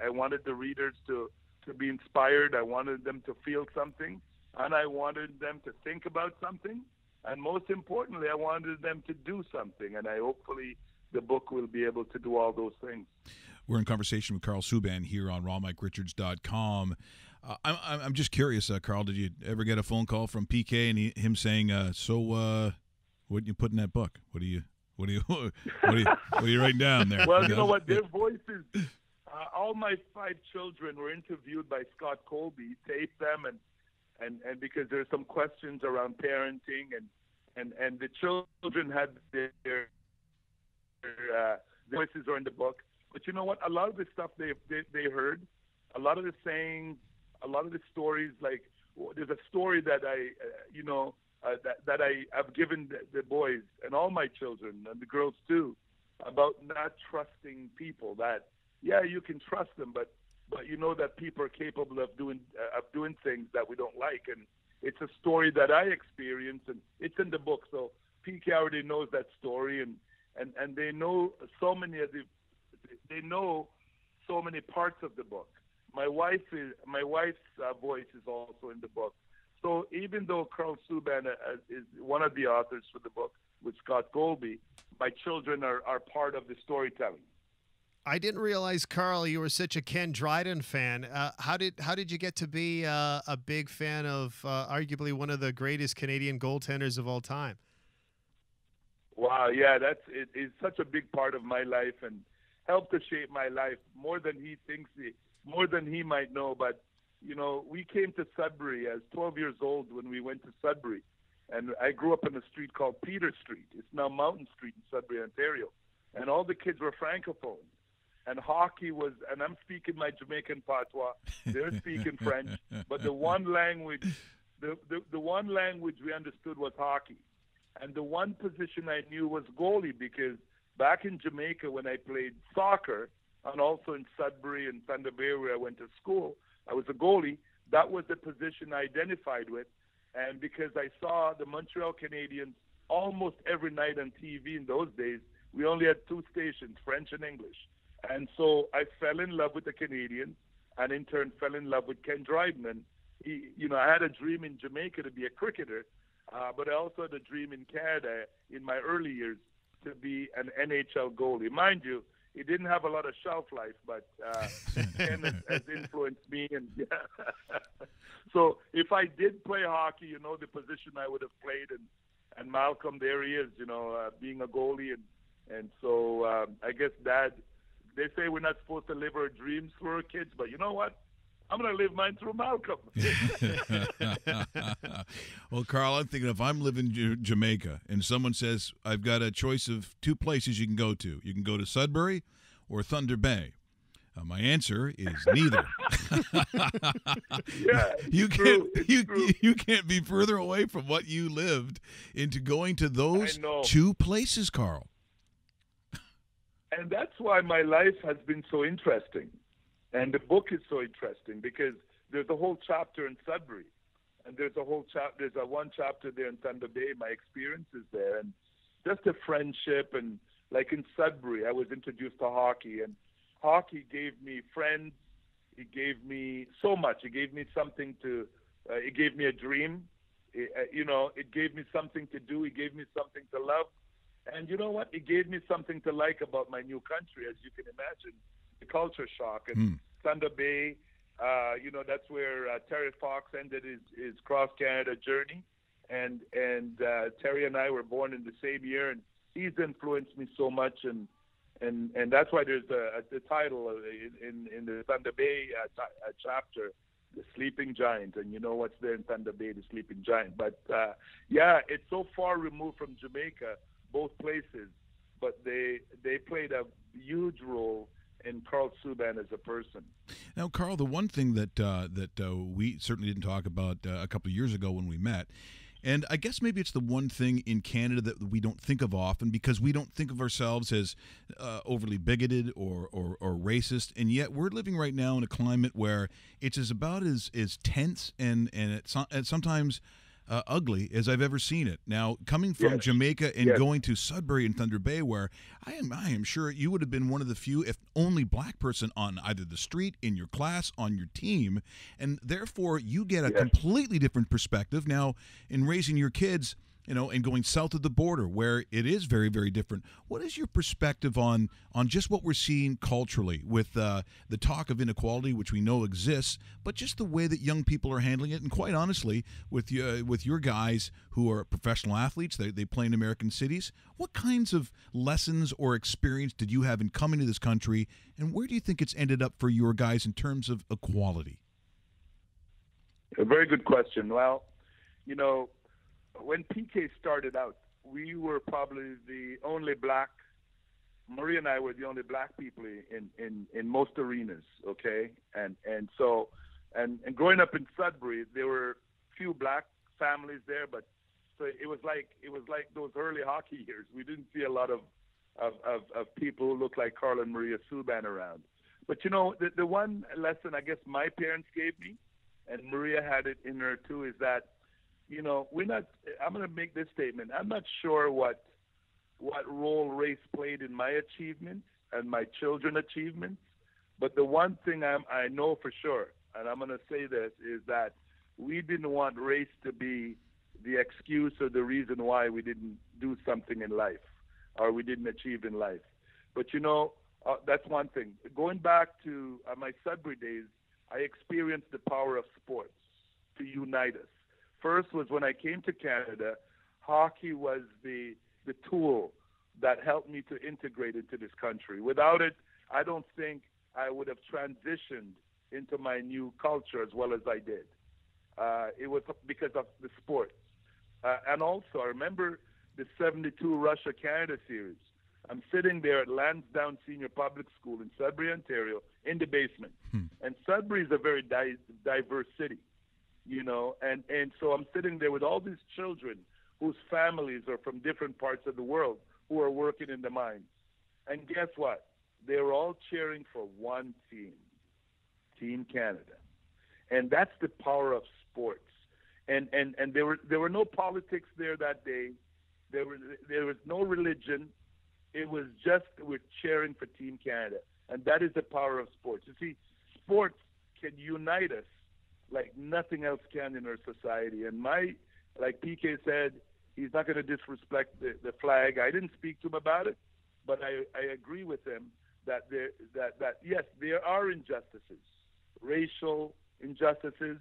I wanted the readers to be inspired. I wanted them to feel something, and I wanted them to think about something, and most importantly, I wanted them to do something. And hopefully the book will be able to do all those things. We're in conversation with Carl Subban here on rawmikerichards.com. I'm just curious, Carl, did you ever get a phone call from PK and him saying, what you put in that book? What are you writing down there? Well, you know what? Their voices, all my 5 children were interviewed by Scott Colby. He taped them, and because there's some questions around parenting, and the children had their voices are in the book. But you know what? A lot of the stuff they heard, a lot of the sayings, a lot of the stories. Like there's a story that that I have given the boys and all my children and the girls too, about not trusting people. That you can trust them, but you know that people are capable of doing things that we don't like. And it's a story that I experienced, and it's in the book. So PK already knows that story, and they know so many parts of the book. My wife's voice is also in the book. So even though Carl Subban is one of the authors for the book with Scott Colby, my children are part of the storytelling. I didn't realize, Carl, you were such a Ken Dryden fan. How did you get to be a big fan of arguably one of the greatest Canadian goaltenders of all time? Wow, yeah, it's such a big part of my life and helped to shape my life more than he might know. But we came to Sudbury as 12 years old when we went to Sudbury, and I grew up in a street called Peter Street. It's now Mountain Street in Sudbury, Ontario, and all the kids were francophones. And hockey was, and I'm speaking my Jamaican patois, they're speaking French, but the one language we understood was hockey. And the one position I knew was goalie, because back in Jamaica when I played soccer, and also in Sudbury and Thunder Bay where I went to school, I was a goalie. That was the position I identified with. And because I saw the Montreal Canadiens almost every night on TV in those days, we only had 2 stations, French and English. And so I fell in love with the Canadiens, and in turn fell in love with Ken Dryden. And I had a dream in Jamaica to be a cricketer, but I also had a dream in Canada in my early years to be an NHL goalie. Mind you, it didn't have a lot of shelf life, but Ken has influenced me. And so if I did play hockey, you know, the position I would have played, and Malcolm, there he is, you know, being a goalie, and so I guess Dad. They say we're not supposed to live our dreams through our kids, but you know what? I'm going to live mine through Malcolm. Well, Carl, I'm thinking if I'm living in Jamaica and someone says, I've got a choice of two places you can go to. You can go to Sudbury or Thunder Bay. My answer is neither. Yeah, you can't be further away from what you lived into going to those two places, Carl. And that's why my life has been so interesting. And the book is so interesting because there's a whole chapter in Sudbury. And there's a one chapter there in Thunder Bay, my experiences there. And just a friendship. And like in Sudbury, I was introduced to hockey. And hockey gave me friends. It gave me so much. It gave me something to, it gave me a dream. It gave me something to do. It gave me something to love. And you know what? It gave me something to like about my new country, as you can imagine, the culture shock. And Thunder Bay, that's where Terry Fox ended his cross-Canada journey. And Terry and I were born in the same year, and he's influenced me so much. And that's why there's the title in the Thunder Bay chapter, The Sleeping Giant. And you know what's there in Thunder Bay, The Sleeping Giant. But, it's so far removed from Jamaica, both places, but they played a huge role in Carl Subban as a person. Now, Carl, the one thing that we certainly didn't talk about a couple of years ago when we met, and I guess maybe it's the one thing in Canada that we don't think of often because we don't think of ourselves as overly bigoted or racist, and yet we're living right now in a climate where it's about as tense and sometimes ugly as I've ever seen it. Now, coming from Jamaica and going to Sudbury and Thunder Bay, where I am sure you would have been one of the few, if only black person on either the street, in your class, on your team, and therefore you get a completely different perspective now in raising your kids, and going south of the border where it is very, very different. What is your perspective on just what we're seeing culturally with the talk of inequality, which we know exists, but just the way that young people are handling it? And quite honestly, with your guys who are professional athletes, they play in American cities, what kinds of lessons or experience did you have in coming to this country, and where do you think it's ended up for your guys in terms of equality? A very good question. Well, when PK started out, we were probably the only black. Maria and I were the only black people in most arenas. Okay, and growing up in Sudbury, there were few black families there, but so it was like those early hockey years. We didn't see a lot of people who looked like Carl and Maria Subban around. But the one lesson I guess my parents gave me, and Maria had it in her too, is that we're not. I'm going to make this statement. I'm not sure what role race played in my achievements and my children's achievements, but the one thing I know for sure, and I'm going to say this, is that we didn't want race to be the excuse or the reason why we didn't do something in life or we didn't achieve in life. But that's one thing. Going back to my Sudbury days, I experienced the power of sports to unite us. First was when I came to Canada, hockey was the tool that helped me to integrate into this country. Without it, I don't think I would have transitioned into my new culture as well as I did. It was because of the sports. And also, I remember the 72 Russia-Canada series. I'm sitting there at Lansdowne Senior Public School in Sudbury, Ontario, in the basement. And Sudbury is a very diverse city. And so I'm sitting there with all these children whose families are from different parts of the world who are working in the mines. And guess what? They were all cheering for one team, Team Canada. And that's the power of sports. And there were no politics there that day. There was no religion. It was just we're cheering for Team Canada. And that is the power of sports. You see, sports can unite us like nothing else can in our society. And like PK said, he's not going to disrespect the flag. I didn't speak to him about it, but I agree with him that yes, there are injustices, racial injustices,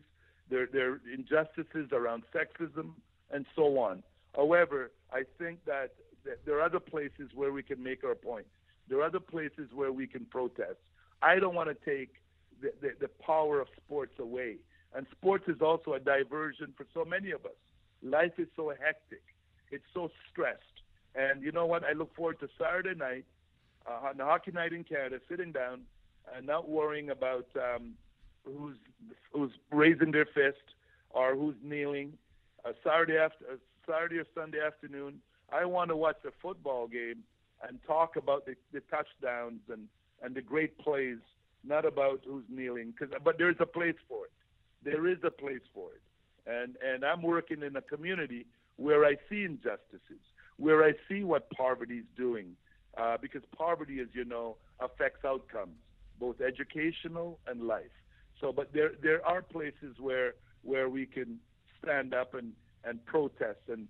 there are injustices around sexism and so on. However, I think that there are other places where we can make our point. There are other places where we can protest. I don't want to take the power of sports away. And sports is also a diversion for so many of us. Life is so hectic. It's so stressed. And you know what? I look forward to Saturday night, on the hockey night in Canada, sitting down and not worrying about who's raising their fist or who's kneeling. Saturday or Sunday afternoon, I want to watch a football game and talk about the touchdowns and the great plays, not about who's kneeling. But there's a place for it. There is a place for it. And I'm working in a community where I see injustices, where I see what poverty is doing, because poverty, as you know, affects outcomes, both educational and life. So, but there are places where we can stand up and protest and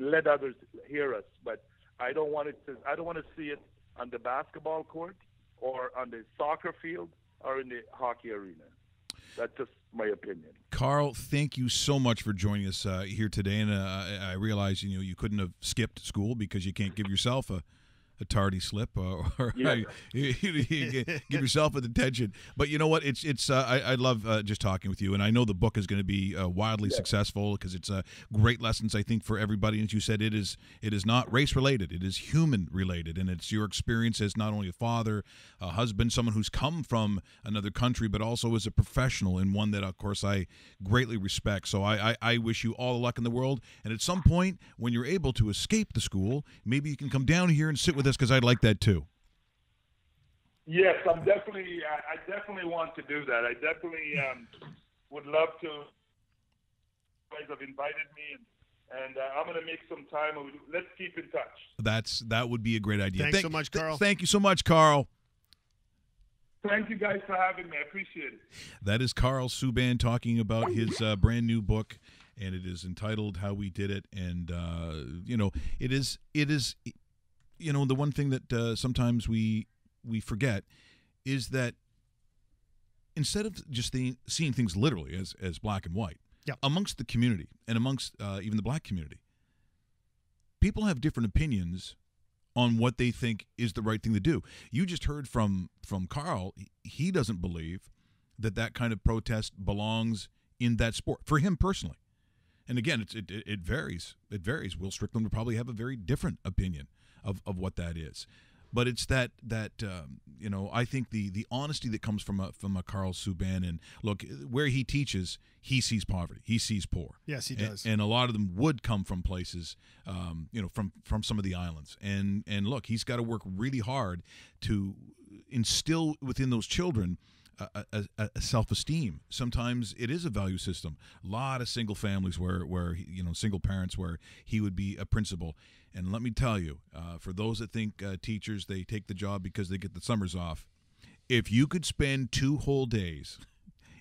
let others hear us. But I don't want to see it on the basketball court or on the soccer field or in the hockey arena. That's just my opinion. Carl, thank you so much for joining us here today. And I realize you couldn't have skipped school because you can't give yourself a tardy slip or you give yourself a detention. But you know what? I love just talking with you, and I know the book is going to be wildly successful because it's great lessons, I think, for everybody. As you said, it is not race related; it is human related, and it's your experience as not only a father, a husband, someone who's come from another country, but also as a professional, and one that, of course, I greatly respect. So I wish you all the luck in the world, and at some point when you're able to escape the school, maybe you can come down here and sit with us, because I'd like that too. Yes, I definitely want to do that. I definitely would love to. You guys have invited me, and I'm going to make some time. Let's keep in touch. That would be a great idea. Thanks so much, Carl. Thank you so much, Carl. Thank you guys for having me. I appreciate it. That is Carl Subban talking about his brand new book, and it is entitled "How We Did It." And it is. The one thing that sometimes we forget is that instead of just seeing things literally as black and white, amongst the community and amongst even the black community, people have different opinions on what they think is the right thing to do. You just heard from Carl. He doesn't believe that kind of protest belongs in that sport for him personally. And again, it varies. It varies. Will Strickland would probably have a very different opinion of what that is. But it's that I think the honesty that comes from a Carl Subban, and look, where he teaches, he sees poverty, he sees poor. Yes, he does. And a lot of them would come from places, from some of the islands. And look, he's got to work really hard to instill within those children a self-esteem. Sometimes it is a value system. A lot of single families where single parents where he would be a principal. And let me tell you, for those that think teachers, they take the job because they get the summers off, if you could spend 2 whole days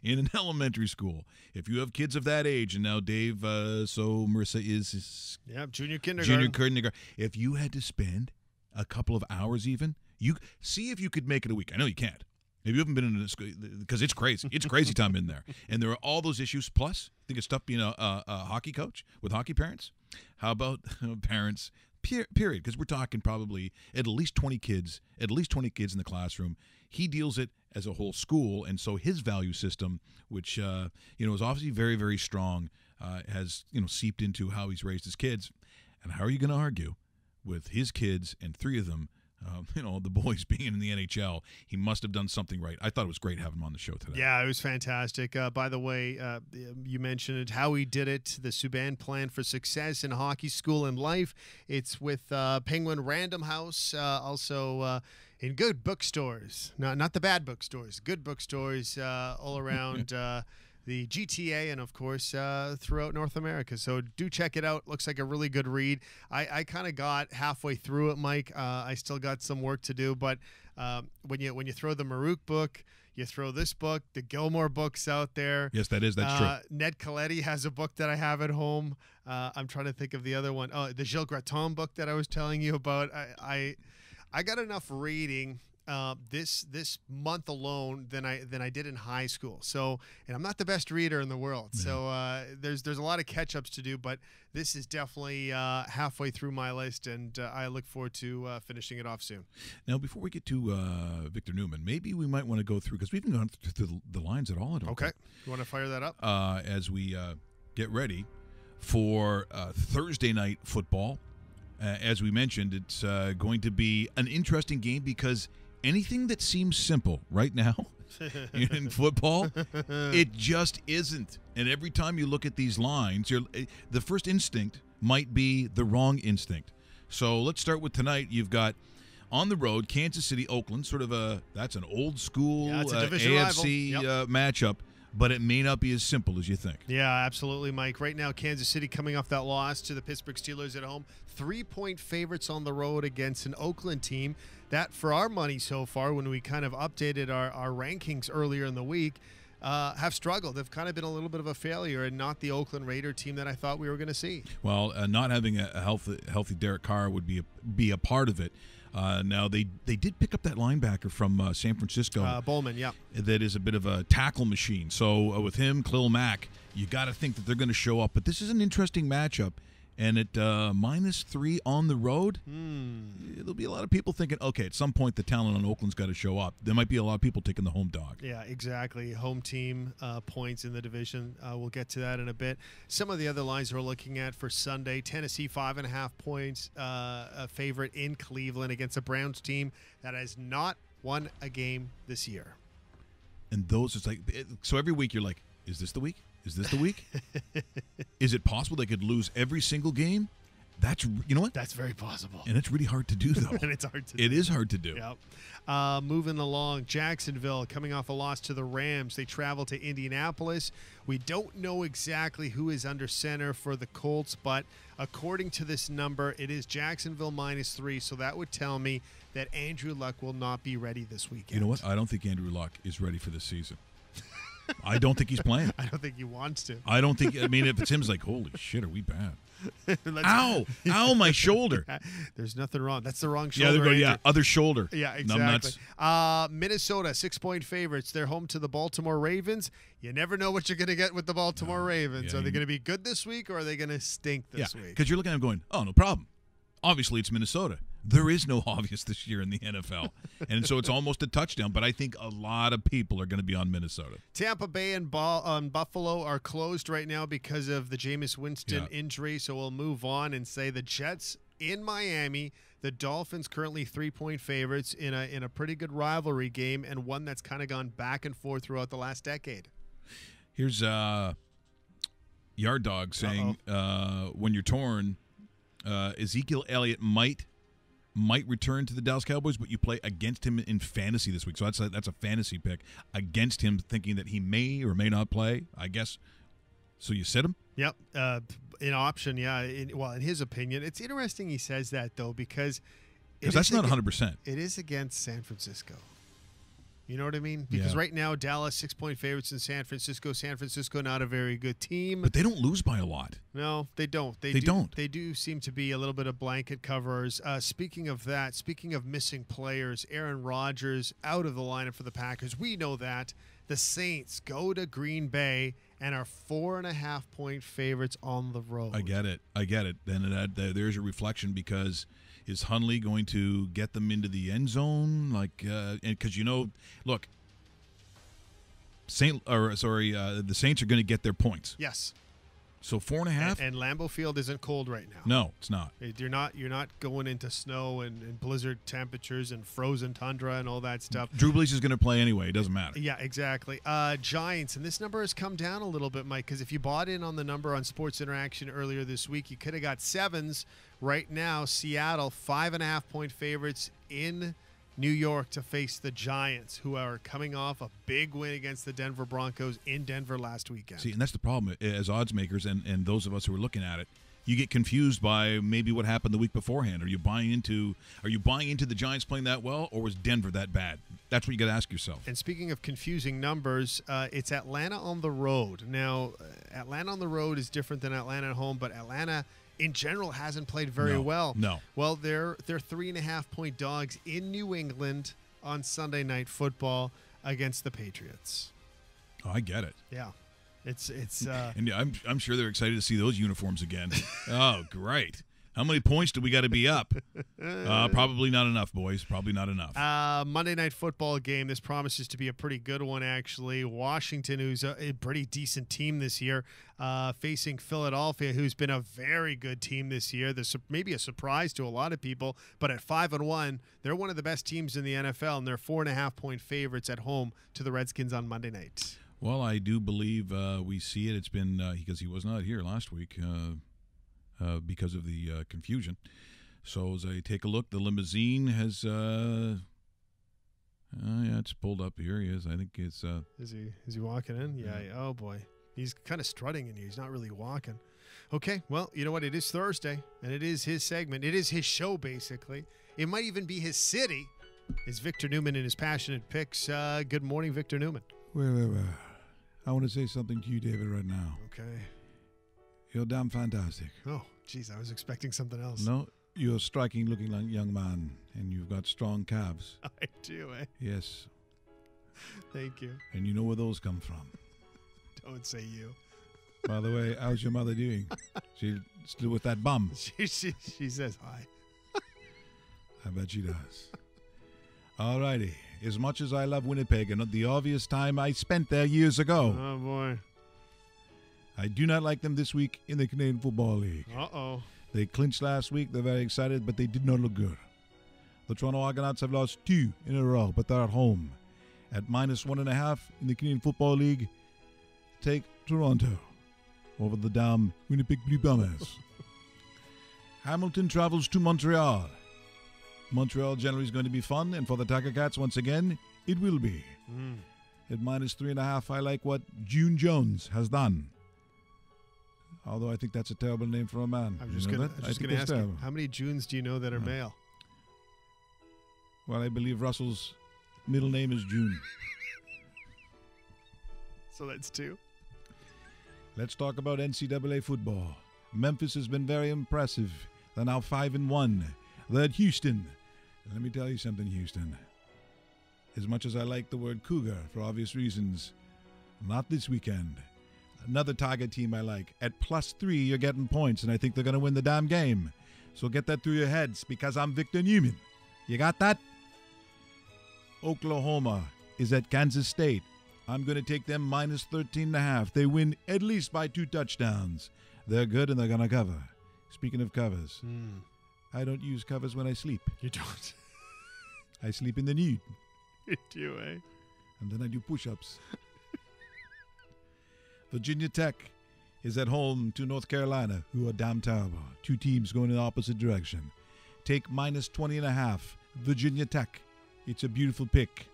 in an elementary school, if you have kids of that age, and now Dave, so Marissa is junior kindergarten. If you had to spend a couple of hours even, you see if you could make it a week. I know you can't. If you haven't been in a school, because it's crazy. It's crazy time in there. And there are all those issues. Plus, I think it's tough being a hockey coach with hockey parents. How about parents, period? Because we're talking probably at least 20 kids in the classroom. He deals it as a whole school. And so his value system, which, is obviously very, very strong, has, seeped into how he's raised his kids. And how are you going to argue with his kids and 3 of them, the boys being in the NHL? He must have done something right. I thought it was great having him on the show today. Yeah, it was fantastic. By the way, you mentioned it, How He Did It, the Subban Plan for Success in Hockey, School, and Life. It's with Penguin Random House, also in good bookstores. Not the bad bookstores, good bookstores all around the GTA and, of course, throughout North America. So do check it out. Looks like a really good read. I kind of got halfway through it, Mike. I still got some work to do. But when you throw the Marouk book, you throw this book, the Gilmore books out there. Yes, that's true. Ned Coletti has a book that I have at home. I'm trying to think of the other one. Oh, the Gilles Gratton book that I was telling you about. I got enough reading this month alone than I did in high school. So, and I'm not the best reader in the world. Yeah. So there's a lot of catch-ups to do, but this is definitely halfway through my list, and I look forward to finishing it off soon. Now, before we get to Victor Newman, maybe we might want to go through, because we haven't gone through the lines at all. Okay. You want to fire that up? As we get ready for Thursday night football. As we mentioned, it's going to be an interesting game because anything that seems simple right now in football, it just isn't. And every time you look at these lines, the first instinct might be the wrong instinct. So let's start with tonight. You've got on the road, Kansas City, Oakland, sort of that's an old school AFC matchup. But it may not be as simple as you think. Yeah, absolutely, Mike. Right now, Kansas City coming off that loss to the Pittsburgh Steelers at home. 3-point favorites on the road against an Oakland team that, for our money so far, when we kind of updated our rankings earlier in the week, have struggled. They've kind of been a little bit of a failure and not the Oakland Raider team that I thought we were going to see. Well, not having a healthy Derek Carr would be a part of it. Now, they did pick up that linebacker from San Francisco. Bowman, yeah. That is a bit of a tackle machine. So with him, Khalil Mack, you got to think that they're going to show up. But this is an interesting matchup. And at -3 on the road, there'll be a lot of people thinking, okay, at some point the talent on Oakland's got to show up. There might be a lot of people taking the home dog. Yeah, exactly. Home team points in the division. We'll get to that in a bit. Some of the other lines we're looking at for Sunday, Tennessee 5.5 points, a favorite in Cleveland against a Browns team that has not won a game this year. And those, it's like, so every week you're like, is this the week? Is this the week? Is it possible they could lose every single game? You know what? That's very possible. And it's really hard to do, though. And it's hard to do. It is hard to do. Yep. Moving along, Jacksonville coming off a loss to the Rams. They travel to Indianapolis. We don't know exactly who is under center for the Colts, but according to this number, it is Jacksonville -3, so that would tell me that Andrew Luck will not be ready this weekend. You know what? I don't think Andrew Luck is ready for this season. I don't think he's playing. I don't think he wants to. I don't think. I mean, if it's him, it's like, holy shit, are we bad? Ow! Ow, my shoulder. There's nothing wrong. That's the wrong shoulder. Other shoulder. Yeah, exactly. Minnesota, 6-point favorites. They're home to the Baltimore Ravens. You never know what you're going to get with the Baltimore Ravens. Are they going to be good this week, or are they going to stink this week? Because you're looking at them going, oh, no problem. Obviously, it's Minnesota. There is no obvious this year in the NFL. And so it's almost a touchdown. But I think a lot of people are going to be on Minnesota. Tampa Bay and Buffalo are closed right now because of the Jameis Winston injury. So we'll move on and say the Jets in Miami. The Dolphins currently 3-point favorites in a pretty good rivalry game, and one that's kind of gone back and forth throughout the last decade. Here's Yard Dog saying, when you're torn, Ezekiel Elliott might return to the Dallas Cowboys, but you play against him in fantasy this week. So that's a fantasy pick against him, thinking that he may or may not play, I guess. So you sit him? Yep. An option, yeah. In his opinion. It's interesting he says that, though, because that's not 100%. It is against San Francisco. You know what I mean? Because right now, Dallas 6-point favorites in San Francisco. San Francisco not a very good team. But they don't lose by a lot. No, they don't. They don't. They do seem to be a little bit of blanket coverers. Speaking of that, speaking of missing players, Aaron Rodgers out of the lineup for the Packers. We know that. The Saints go to Green Bay and are 4.5-point favorites on the road. I get it. And there's a reflection because is Hundley going to get them into the end zone? Because look, the Saints are going to get their points. Yes. So 4.5. And Lambeau Field isn't cold right now. No, it's not. You're not going into snow and blizzard temperatures and frozen tundra and all that stuff. Drew Brees is going to play anyway. It doesn't matter. Yeah, exactly. Giants, and this number has come down a little bit, Mike, because if you bought in on the number on Sports Interaction earlier this week, you could have got 7s. Right now, Seattle 5.5-point favorites in New York to face the Giants, who are coming off a big win against the Denver Broncos in Denver last weekend. See, and that's the problem as odds makers and those of us who are looking at it. You get confused by maybe what happened the week beforehand. Are you buying into the Giants playing that well, or was Denver that bad? That's what you got to ask yourself. And speaking of confusing numbers, it's Atlanta on the road. Now, Atlanta on the road is different than Atlanta at home, but Atlanta in general hasn't played very well. No. Well, they're 3.5-point dogs in New England on Sunday Night Football against the Patriots. Oh, I get it. Yeah. It's and I'm sure they're excited to see those uniforms again. Oh, great. How many points do we got to be up? Probably not enough, boys. Probably not enough. Monday Night Football game. This promises to be a pretty good one, actually. Washington, who's a pretty decent team this year, facing Philadelphia, who's been a very good team this year. There's maybe a surprise to a lot of people, but at 5-1, they're one of the best teams in the NFL, and they're 4.5-point favorites at home to the Redskins on Monday night. Well, I do believe we see it. It's been because he was not here last week. Because of the confusion. So as I take a look, the limousine has, yeah, it's pulled up. Here he is. I think it's. Is he walking in? Yeah. Oh boy, he's kind of strutting in here. He's not really walking. Okay, well, you know what? It is Thursday, and it is his segment. It is his show, basically. It might even be his city. Is Victor Newman and his passionate picks? Good morning, Victor Newman. Well, I want to say something to you, David, right now. Okay. You're damn fantastic. Oh, geez, I was expecting something else. No, you're a striking-looking young man, and you've got strong calves. I do, eh? Yes. Thank you. And you know where those come from. Don't say you. By the way, how's your mother doing? She still with that bum? She says hi. I bet she does. All righty. As much as I love Winnipeg and the obvious time I spent there years ago. Oh, boy. I do not like them this week in the Canadian Football League. Uh-oh. They clinched last week. They're very excited, but they did not look good. The Toronto Argonauts have lost 2 in a row, but they're at home. At -1.5 in the Canadian Football League, take Toronto over the damn Winnipeg Blue Bombers. Hamilton travels to Montreal. Montreal generally is going to be fun, and for the Tiger Cats, once again, it will be. At -3.5, I like what June Jones has done. Although I think that's a terrible name for a man. I'm just going to ask you, how many Junes do you know that are male? Well, I believe Russell's middle name is June. So that's 2. Let's talk about NCAA football. Memphis has been very impressive. They're now 5-1. They're at Houston. Let me tell you something, Houston. As much as I like the word cougar for obvious reasons, not this weekend. Another Tiger team I like. At +3, you're getting points, and I think they're going to win the damn game. So get that through your heads, because I'm Victor Newman. You got that? Oklahoma is at Kansas State. I'm going to take them -13.5. They win at least by 2 touchdowns. They're good, and they're going to cover. Speaking of covers, I don't use covers when I sleep. You don't? I sleep in the nude. You do, eh? And then I do push-ups. Virginia Tech is at home to North Carolina, who are damn terrible. 2 teams going in the opposite direction. Take -20.5. Virginia Tech. It's a beautiful pick.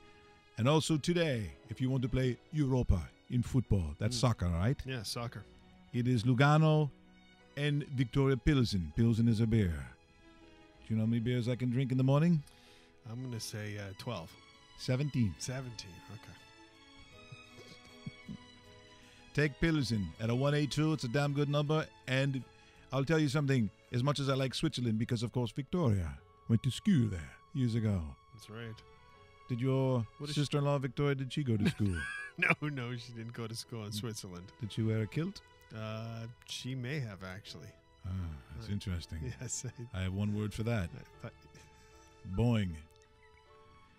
And also today, if you want to play Europa in football, that's soccer, right? Yeah, soccer. It is Lugano and Victoria Pilsen. Pilsen is a beer. Do you know how many beers I can drink in the morning? I'm going to say 12. 17. 17, okay. Take Pilsen at a 182. It's a damn good number. And I'll tell you something. As much as I like Switzerland, because, of course, Victoria went to school there years ago. That's right. Did your sister-in-law, Victoria, did she go to school? No, she didn't go to school in Switzerland. Did she wear a kilt? She may have, actually. Ah, that's interesting. Yes. I have one word for that. Boing.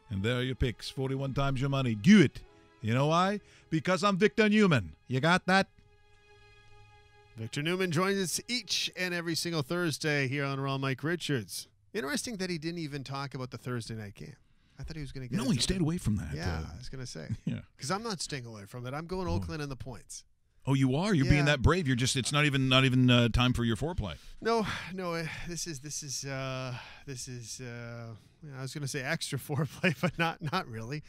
And there are your picks. 41 times your money. Do it. You know why? Because I'm Victor Newman. You got that? Victor Newman joins us each and every single Thursday here on Raw Mike Richards. Interesting that he didn't even talk about the Thursday night game. I thought he was going to get he stayed away from that. Yeah, I was going to say. Yeah. Because I'm not staying away from it. I'm going Oakland and the points. Oh, you are? You're being that brave. You're just, it's not even time for your foreplay. No, this is I was going to say extra foreplay, but not really.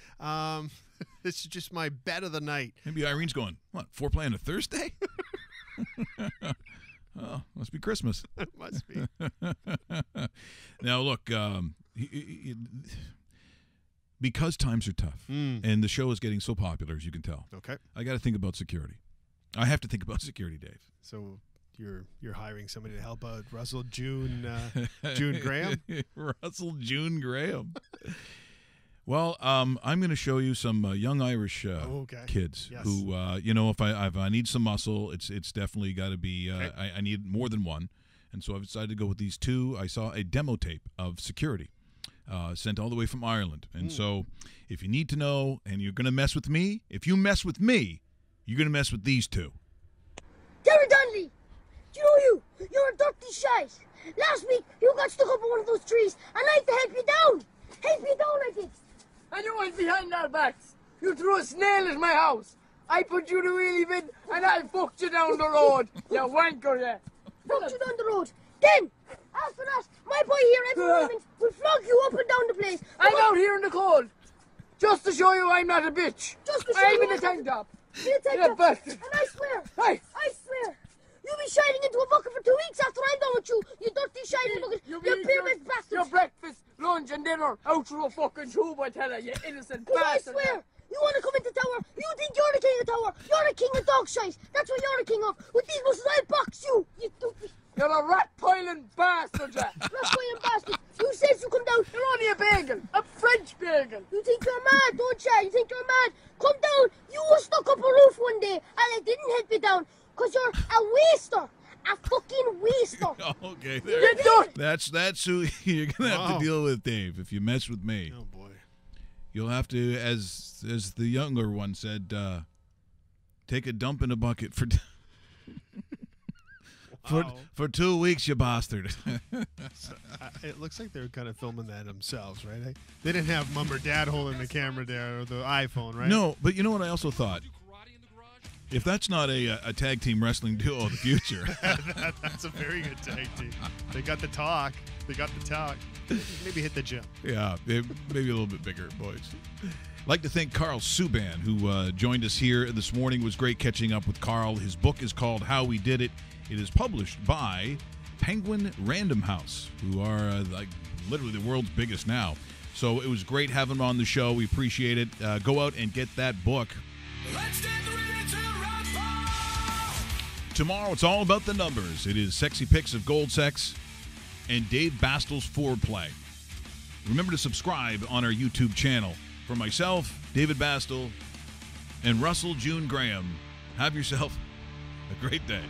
This is just my bet of the night. Maybe Irene's going, what, foreplay on a Thursday? Oh, must be Christmas. It must be. Now, look, because times are tough and the show is getting so popular, as you can tell. Okay. I got to think about security. I have to think about security, Dave. So you're hiring somebody to help out Russell June Graham? Russell June Graham. Well, I'm going to show you some young Irish kids Yes. who, if I need some muscle, it's definitely got to be. I need more than one, and so I've decided to go with these two. I saw a demo tape of Security, sent all the way from Ireland, and so if you need to know, and you're going to mess with me, if you mess with me, you're going to mess with these two. Gary Donnelly, do you know you're a dirty shite. Last week you got stuck up on one of those trees, and I had to help you down. Help you down, I did. And you went behind our backs. You threw a snail at my house. I put you to wheelie bin and I fucked you down the road. You wanker, yeah. Fucked you down the road. Then, after that, my boy here every moment will flog you up and down the place. I'm out here in the cold. Just to show you I'm not a bitch. Just to show I'm you in a tank top. In a tank Yeah, top. bastard. And I swear, Hey. I swear, you'll be shining into a bucket for 2 weeks after I'm done with you. You dirty shining bucket. You pyramid bastard. Your breakfast, lunch and dinner out through a fucking tube, I tell you, you innocent I bastard. swear, you want to come into tower, you think you're the king of tower. You're the king of dog shite. That's what you're the king of. With these muscles, I'll box you. You dopey. You're a rat-piling bastard, yeah. Rat-piling bastard. You said you come down. You're only a bagel, a French bagel. You think you're mad, don't you? You think you're mad. Come down. You were stuck up a roof one day, and I didn't help you down, because you're a waster. A fucking waster. Okay, that's who you're gonna have to deal with, Dave. If you mess with me, Oh boy. you'll have to, as the younger one said, take a dump in a bucket for for 2 weeks, you bastard. It looks like they're kind of filming that themselves, right? They didn't have mom or dad holding the camera there or the iPhone, right? No, but you know what I also thought? If that's not a tag team wrestling duo of the future. That's a very good tag team. They got the talk. Maybe hit the gym. Yeah, maybe a little bit bigger, boys. I'd like to thank Carl Subban, who joined us here this morning. It was great catching up with Carl. His book is called How We Did It. It is published by Penguin Random House, who are literally the world's biggest now. So it was great having him on the show. We appreciate it. Go out and get that book. Tomorrow, it's all about the numbers. It is Sexy Pics of Gold Sex and Dave Bastel's Foreplay. Remember to subscribe on our YouTube channel. For myself, David Bastel, and Russell June Graham, have yourself a great day.